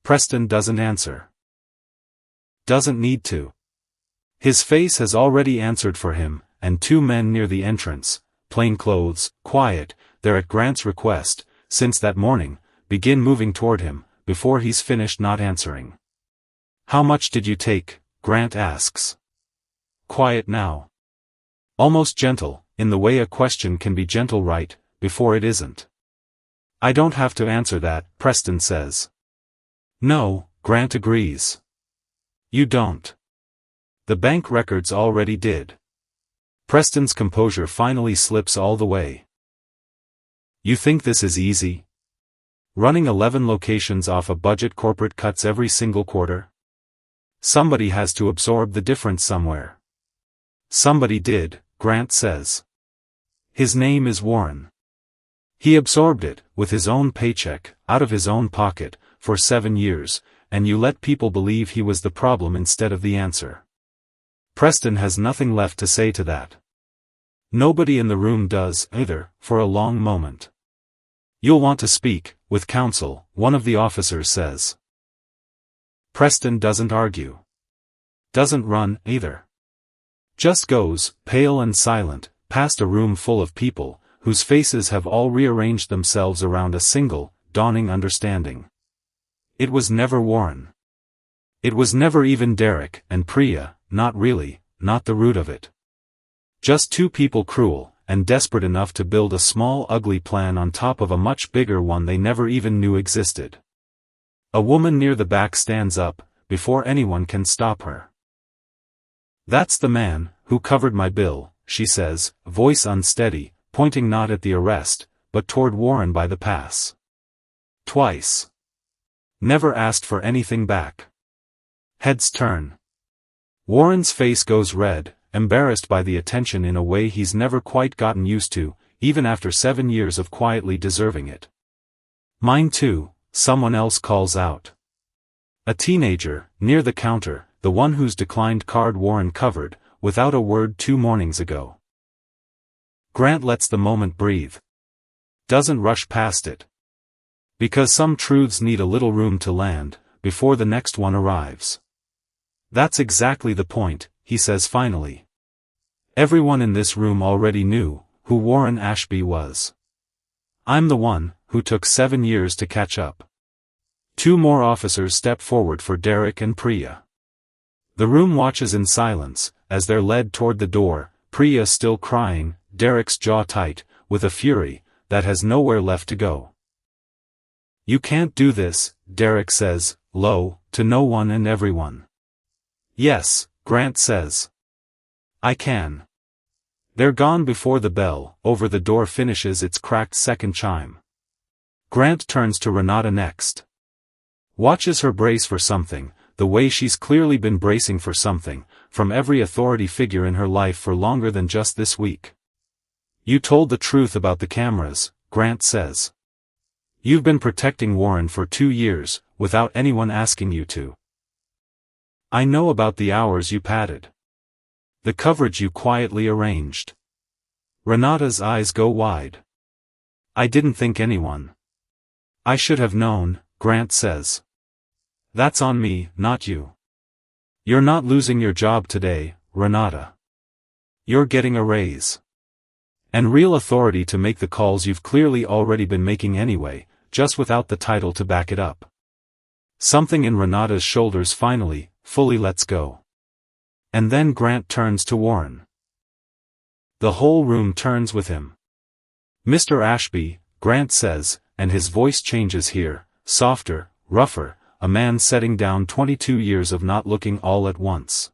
Preston doesn't answer. Doesn't need to. His face has already answered for him, and 2 men near the entrance, plain clothes, quiet, they're at Grant's request, since that morning, begin moving toward him, before he's finished not answering. How much did you take? Grant asks. Quiet now. Almost gentle, in the way a question can be gentle right before it isn't. I don't have to answer that, Preston says. No, Grant agrees. You don't. The bank records already did. Preston's composure finally slips all the way. You think this is easy? Running 11 locations off a budget corporate cuts every single quarter? Somebody has to absorb the difference somewhere. Somebody did, Grant says. His name is Warren. He absorbed it, with his own paycheck, out of his own pocket, for 7 years, and you let people believe he was the problem instead of the answer. Preston has nothing left to say to that. Nobody in the room does, either, for a long moment. You'll want to speak, with counsel, one of the officers says. Preston doesn't argue. Doesn't run, either. Just goes, pale and silent, past a room full of people, whose faces have all rearranged themselves around a single, dawning understanding. It was never Warren. It was never even Derek and Priya, not really, not the root of it. Just two people cruel, and desperate enough to build a small ugly plan on top of a much bigger one they never even knew existed. A woman near the back stands up, before anyone can stop her. That's the man, who covered my bill, she says, voice unsteady, pointing not at the arrest, but toward Warren by the pass. Twice. Never asked for anything back. Heads turn. Warren's face goes red, embarrassed by the attention in a way he's never quite gotten used to, even after 7 years of quietly deserving it. Mine too, someone else calls out. A teenager, near the counter, the one whose declined card Warren covered, without a word 2 mornings ago. Grant lets the moment breathe. Doesn't rush past it. Because some truths need a little room to land, before the next one arrives. That's exactly the point, he says finally. Everyone in this room already knew who Warren Ashby was. I'm the one who took 7 years to catch up. 2 more officers step forward for Derek and Priya. The room watches in silence, as they're led toward the door, Priya still crying, Derek's jaw tight, with a fury that has nowhere left to go. You can't do this, Derek says, low, to no one and everyone. Yes, Grant says. I can. They're gone before the bell over the door finishes its cracked second chime. Grant turns to Renata next. Watches her brace for something, the way she's clearly been bracing for something, from every authority figure in her life for longer than just this week. You told the truth about the cameras, Grant says. You've been protecting Warren for 2 years, without anyone asking you to. I know about the hours you padded. The coverage you quietly arranged. Renata's eyes go wide. I didn't think anyone. I should have known, Grant says. That's on me, not you. You're not losing your job today, Renata. You're getting a raise. And real authority to make the calls you've clearly already been making anyway, just without the title to back it up. Something in Renata's shoulders finally, fully lets go. And then Grant turns to Warren. The whole room turns with him. Mr. Ashby, Grant says, and his voice changes here, softer, rougher, a man setting down 22 years of not looking all at once.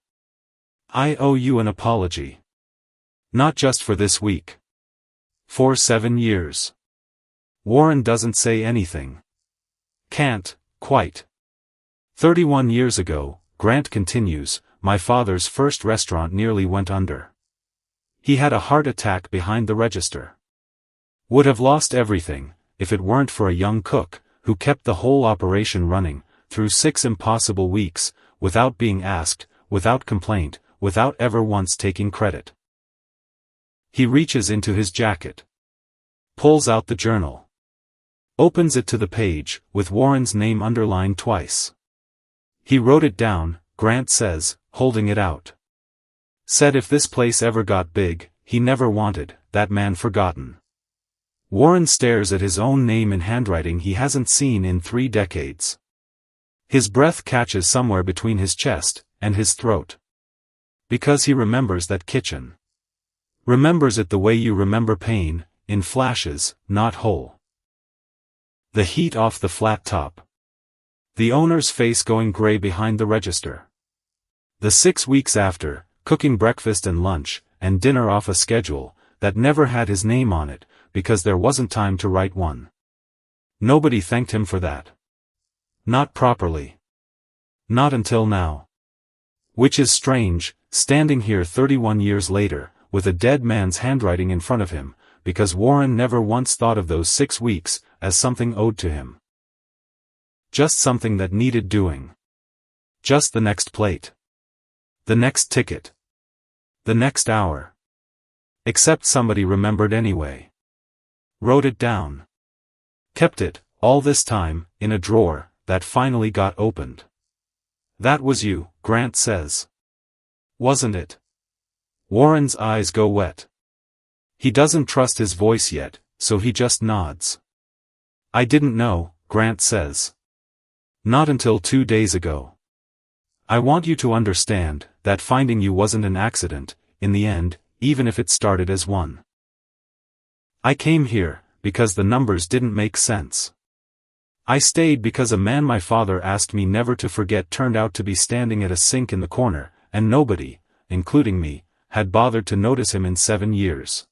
I owe you an apology. Not just for this week. For 7 years. Warren doesn't say anything. Can't, quite. 31 years ago, Grant continues, my father's first restaurant nearly went under. He had a heart attack behind the register. Would have lost everything, if it weren't for a young cook, who kept the whole operation running, through 6 impossible weeks, without being asked, without complaint, without ever once taking credit. He reaches into his jacket. Pulls out the journal. Opens it to the page, with Warren's name underlined twice. He wrote it down, Grant says, holding it out. Said if this place ever got big, he never wanted that man forgotten. Warren stares at his own name in handwriting he hasn't seen in 3 decades. His breath catches somewhere between his chest and his throat. Because he remembers that kitchen. Remembers it the way you remember pain, in flashes, not whole. The heat off the flat top. The owner's face going gray behind the register. The 6 weeks after, cooking breakfast and lunch, and dinner off a schedule, that never had his name on it, because there wasn't time to write one. Nobody thanked him for that. Not properly. Not until now. Which is strange, standing here 31 years later, with a dead man's handwriting in front of him, because Warren never once thought of those 6 weeks as something owed to him. Just something that needed doing. Just the next plate. The next ticket. The next hour. Except somebody remembered anyway. Wrote it down. Kept it, all this time, in a drawer, that finally got opened. That was you, Grant says. Wasn't it? Warren's eyes go wet. He doesn't trust his voice yet, so he just nods. I didn't know, Grant says. Not until 2 days ago. I want you to understand that finding you wasn't an accident, in the end, even if it started as one. I came here, because the numbers didn't make sense. I stayed because a man my father asked me never to forget turned out to be standing at a sink in the corner, and nobody, including me, had bothered to notice him in 7 years.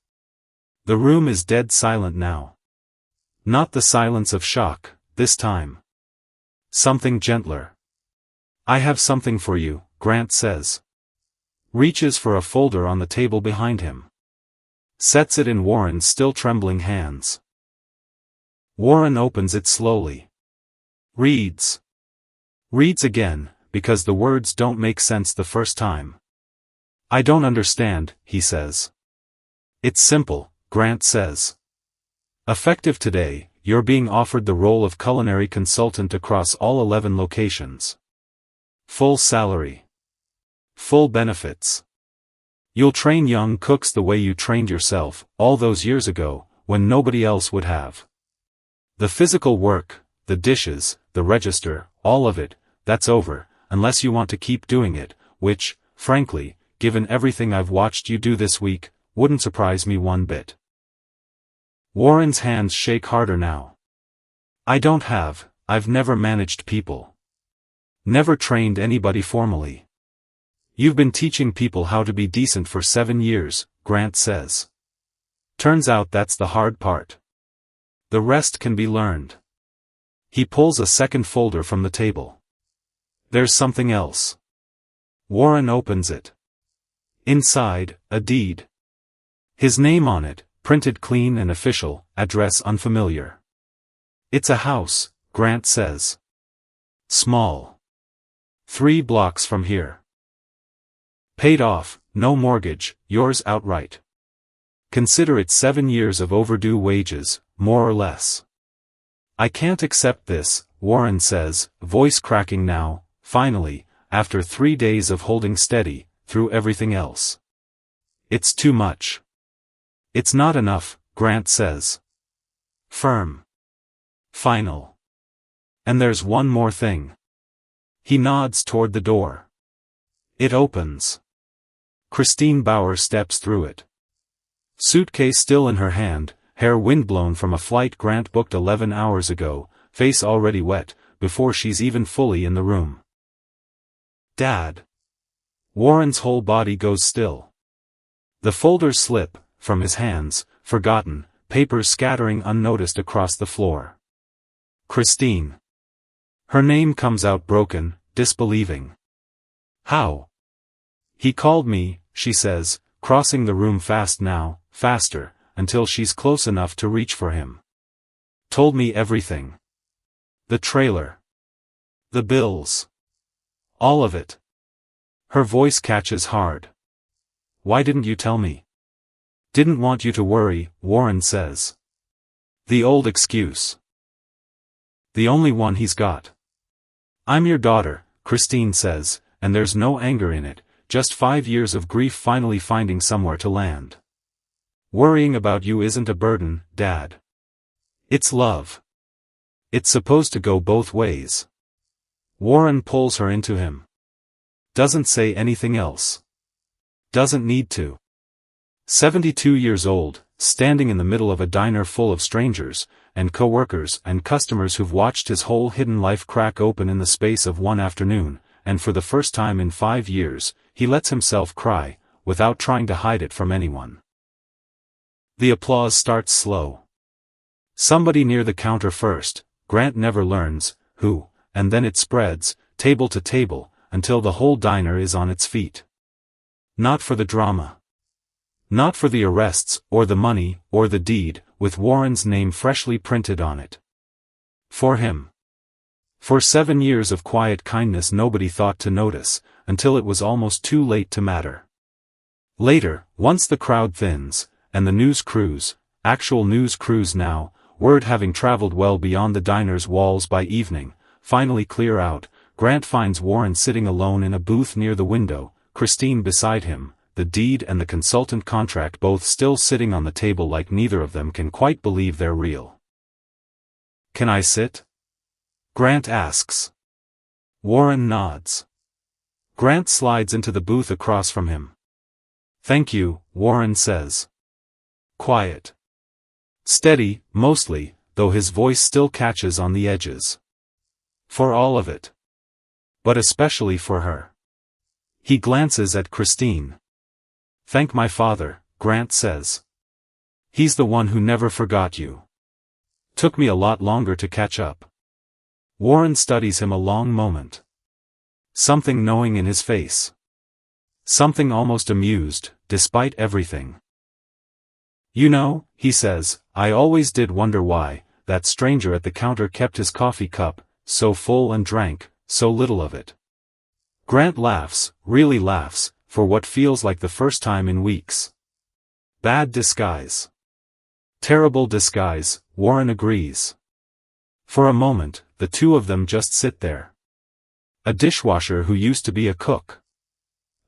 The room is dead silent now. Not the silence of shock, this time. Something gentler. I have something for you, Grant says. Reaches for a folder on the table behind him. Sets it in Warren's still trembling hands. Warren opens it slowly. Reads. Reads again, because the words don't make sense the first time. I don't understand, he says. It's simple, Grant says. Effective today, you're being offered the role of culinary consultant across all 11 locations. Full salary. Full benefits. You'll train young cooks the way you trained yourself, all those years ago, when nobody else would have. The physical work, the dishes, the register, all of it, that's over, unless you want to keep doing it, which, frankly, given everything I've watched you do this week, wouldn't surprise me one bit. Warren's hands shake harder now. I've never managed people. Never trained anybody formally. You've been teaching people how to be decent for 7 years, Grant says. Turns out that's the hard part. The rest can be learned. He pulls a second folder from the table. There's something else. Warren opens it. Inside, a deed. His name on it, printed clean and official, address unfamiliar. It's a house, Grant says. Small. 3 blocks from here. Paid off, no mortgage, yours outright. Consider it 7 years of overdue wages, more or less. I can't accept this, Warren says, voice cracking now, finally, after 3 days of holding steady, through everything else. It's too much. It's not enough, Grant says. Firm. Final. And there's one more thing. He nods toward the door. It opens. Christine Bauer steps through it. Suitcase still in her hand, hair windblown from a flight Grant booked 11 hours ago, face already wet, before she's even fully in the room. Dad. Warren's whole body goes still. The folders slip from his hands, forgotten, papers scattering unnoticed across the floor. Christine. Her name comes out broken, disbelieving. How? He called me, she says, crossing the room fast now, faster, until she's close enough to reach for him. Told me everything. The trailer. The bills. All of it. Her voice catches hard. Why didn't you tell me? Didn't want you to worry, Warren says. The old excuse. The only one he's got. I'm your daughter, Christine says, and there's no anger in it, just 5 years of grief finally finding somewhere to land. Worrying about you isn't a burden, Dad. It's love. It's supposed to go both ways. Warren pulls her into him. Doesn't say anything else. Doesn't need to. 72 years old, standing in the middle of a diner full of strangers, and coworkers and customers who've watched his whole hidden life crack open in the space of one afternoon, and for the first time in 5 years, he lets himself cry, without trying to hide it from anyone. The applause starts slow. Somebody near the counter first, Grant never learns who, and then it spreads, table to table, until the whole diner is on its feet. Not for the drama. Not for the arrests, or the money, or the deed, with Warren's name freshly printed on it. For him. For 7 years of quiet kindness nobody thought to notice, until it was almost too late to matter. Later, once the crowd thins, and the news crews, actual news crews now, word having traveled well beyond the diner's walls by evening, finally clear out, Grant finds Warren sitting alone in a booth near the window, Christine beside him, the deed and the consultant contract both still sitting on the table like neither of them can quite believe they're real. "Can I sit?" Grant asks. Warren nods. Grant slides into the booth across from him. "Thank you," Warren says. Quiet. Steady, mostly, though his voice still catches on the edges. For all of it. But especially for her. He glances at Christine. "Thank my father," Grant says. "He's the one who never forgot you. Took me a lot longer to catch up." Warren studies him a long moment. Something knowing in his face. Something almost amused, despite everything. "You know," he says, "I always did wonder why that stranger at the counter kept his coffee cup so full and drank so little of it." Grant laughs, really laughs, for what feels like the first time in weeks. Bad disguise. Terrible disguise, Warren agrees. For a moment, the two of them just sit there. A dishwasher who used to be a cook.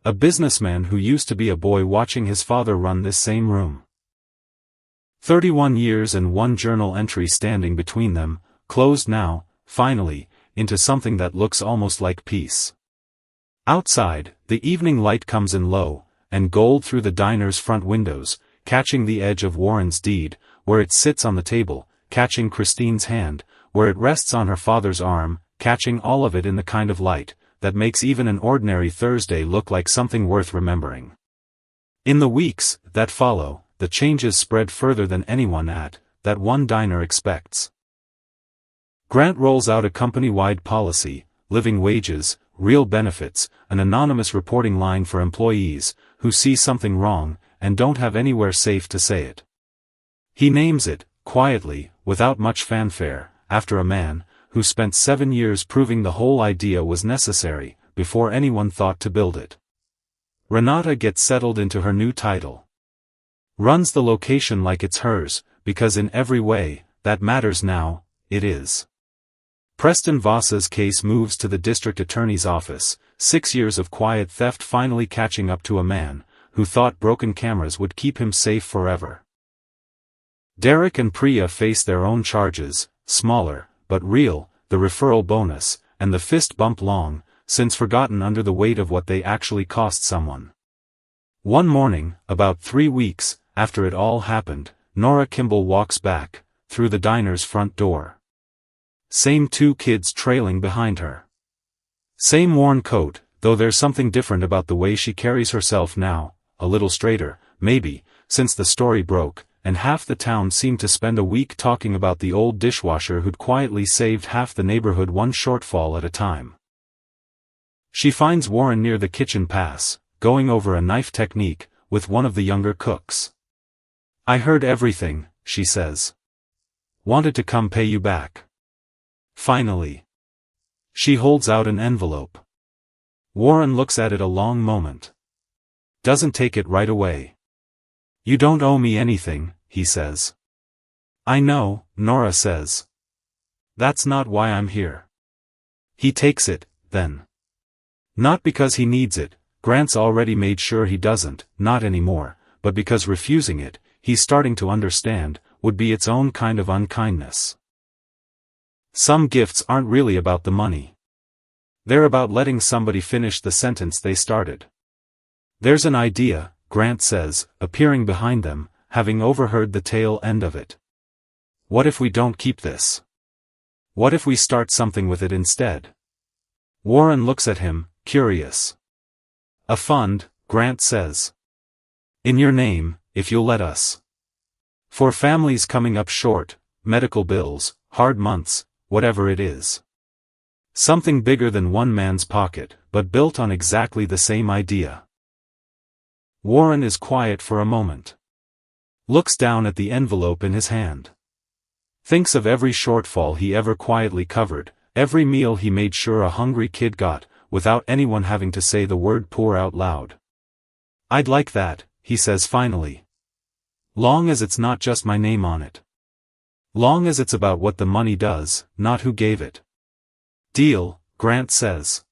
A businessman who used to be a boy watching his father run this same room. 31 years and one journal entry standing between them, closed now, finally, into something that looks almost like peace. Outside, the evening light comes in low, and gold through the diner's front windows, catching the edge of Warren's deed, where it sits on the table, catching Christine's hand, where it rests on her father's arm, catching all of it in the kind of light that makes even an ordinary Thursday look like something worth remembering. In the weeks that follow, the changes spread further than anyone at that one diner expects. Grant rolls out a company-wide policy, living wages, real benefits, an anonymous reporting line for employees who see something wrong and don't have anywhere safe to say it. He names it, quietly, without much fanfare, after a man who spent 7 years proving the whole idea was necessary before anyone thought to build it. Renata gets settled into her new title. Runs the location like it's hers, because in every way that matters now, it is. Preston Voss's case moves to the district attorney's office, 6 years of quiet theft finally catching up to a man who thought broken cameras would keep him safe forever. Derek and Priya face their own charges, smaller, but real, the referral bonus, and the fist bump long, since forgotten under the weight of what they actually cost someone. One morning, about 3 weeks after it all happened, Nora Kimball walks back, through the diner's front door. Same 2 kids trailing behind her. Same worn coat, though there's something different about the way she carries herself now, a little straighter, maybe, since the story broke, and half the town seemed to spend a week talking about the old dishwasher who'd quietly saved half the neighborhood one shortfall at a time. She finds Warren near the kitchen pass, going over a knife technique, with one of the younger cooks. "I heard everything," she says. "Wanted to come pay you back." Finally. She holds out an envelope. Warren looks at it a long moment. Doesn't take it right away. "You don't owe me anything," he says. "I know," Nora says. "That's not why I'm here." He takes it, then. Not because he needs it, Grant's already made sure he doesn't, not anymore, but because refusing it, he's starting to understand, would be its own kind of unkindness. Some gifts aren't really about the money. They're about letting somebody finish the sentence they started. There's an idea, Grant says, appearing behind them, having overheard the tail end of it. What if we don't keep this? What if we start something with it instead? Warren looks at him, curious. A fund, Grant says. In your name, if you'll let us. For families coming up short, medical bills, hard months, whatever it is. Something bigger than one man's pocket, but built on exactly the same idea. Warren is quiet for a moment. Looks down at the envelope in his hand. Thinks of every shortfall he ever quietly covered, every meal he made sure a hungry kid got, without anyone having to say the word poor out loud. I'd like that, he says finally. Long as it's not just my name on it. Long as it's about what the money does, not who gave it. Deal, Grant says.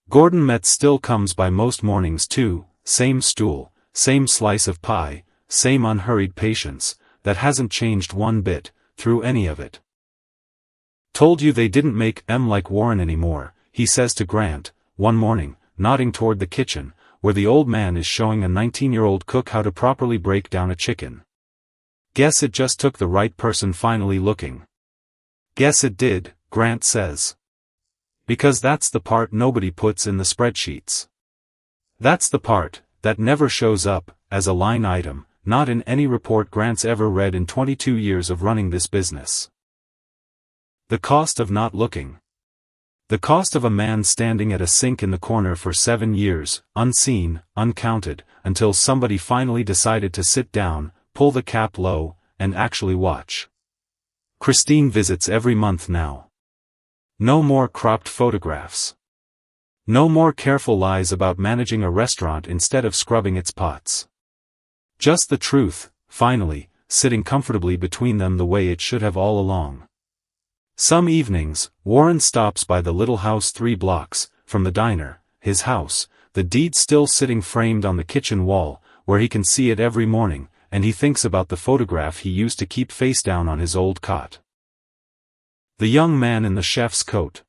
Gordon Metz still comes by most mornings too, same stool, same slice of pie, same unhurried patience, that hasn't changed one bit, through any of it. Told you they didn't make M like Warren anymore, he says to Grant, one morning, nodding toward the kitchen, where the old man is showing a 19-year-old cook how to properly break down a chicken. Guess it just took the right person finally looking. Guess it did, Grant says. Because that's the part nobody puts in the spreadsheets. That's the part that never shows up as a line item, not in any report Grant's ever read in 22 years of running this business. The cost of not looking. The cost of a man standing at a sink in the corner for 7 years, unseen, uncounted, until somebody finally decided to sit down, pull the cap low, and actually watch. Christine visits every month now. No more cropped photographs. No more careful lies about managing a restaurant instead of scrubbing its pots. Just the truth, finally, sitting comfortably between them the way it should have all along. Some evenings, Warren stops by the little house 3 blocks from the diner, his house, the deed still sitting framed on the kitchen wall, where he can see it every morning, and he thinks about the photograph he used to keep face down on his old cot. The young man in the chef's coat.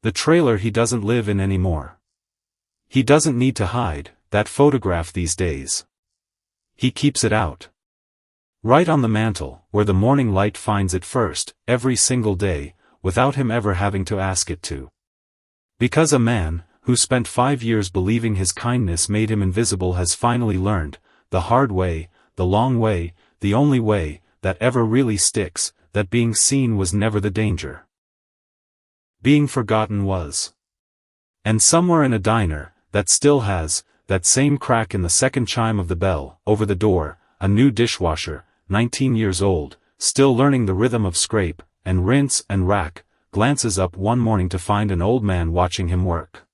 The trailer he doesn't live in anymore. He doesn't need to hide that photograph these days. He keeps it out. Right on the mantel, where the morning light finds it first, every single day, without him ever having to ask it to. Because a man, who spent 5 years believing his kindness made him invisible has finally learned, the hard way, the long way, the only way, that ever really sticks, that being seen was never the danger. Being forgotten was. And somewhere in a diner, that still has, that same crack in the second chime of the bell, over the door, a new dishwasher, 19 years old, still learning the rhythm of scrape, and rinse and rack, glances up one morning to find an old man watching him work.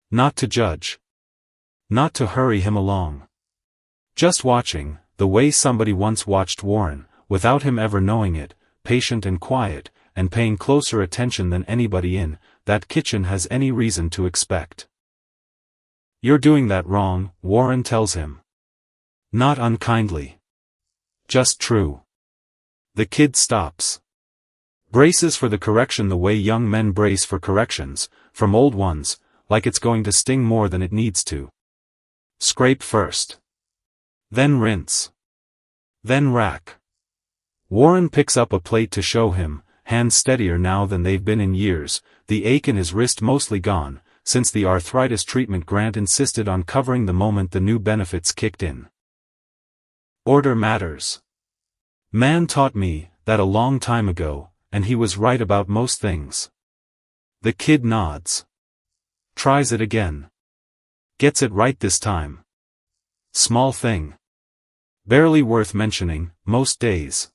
Not to judge. Not to hurry him along. Just watching, the way somebody once watched Warren, without him ever knowing it, patient and quiet, and paying closer attention than anybody in that kitchen has any reason to expect. You're doing that wrong, Warren tells him. Not unkindly. Just true. The kid stops. Braces for the correction the way young men brace for corrections, from old ones, like it's going to sting more than it needs to. Scrape first. Then rinse. Then rack. Warren picks up a plate to show him, hands steadier now than they've been in years, the ache in his wrist mostly gone, since the arthritis treatment Grant insisted on covering the moment the new benefits kicked in. Order matters. Man taught me that a long time ago, and he was right about most things. The kid nods. Tries it again. Gets it right this time. Small thing. Barely worth mentioning, most days.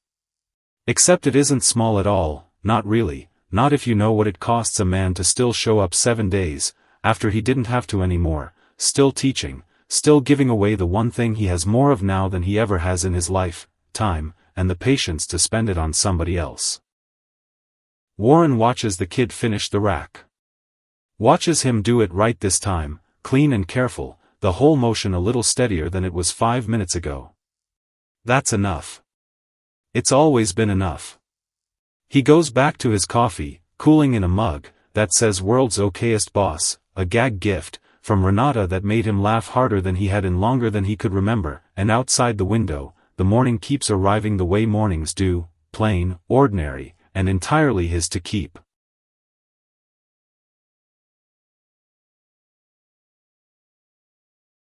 Except it isn't small at all, not really, not if you know what it costs a man to still show up 7 days, after he didn't have to anymore, still teaching, still giving away the one thing he has more of now than he ever has in his life, time, and the patience to spend it on somebody else. Warren watches the kid finish the rack. Watches him do it right this time, clean and careful, the whole motion a little steadier than it was 5 minutes ago. That's enough. It's always been enough. He goes back to his coffee, cooling in a mug, that says World's Okayest Boss, a gag gift, from Renata that made him laugh harder than he had in longer than he could remember, and outside the window, the morning keeps arriving the way mornings do, plain, ordinary, and entirely his to keep.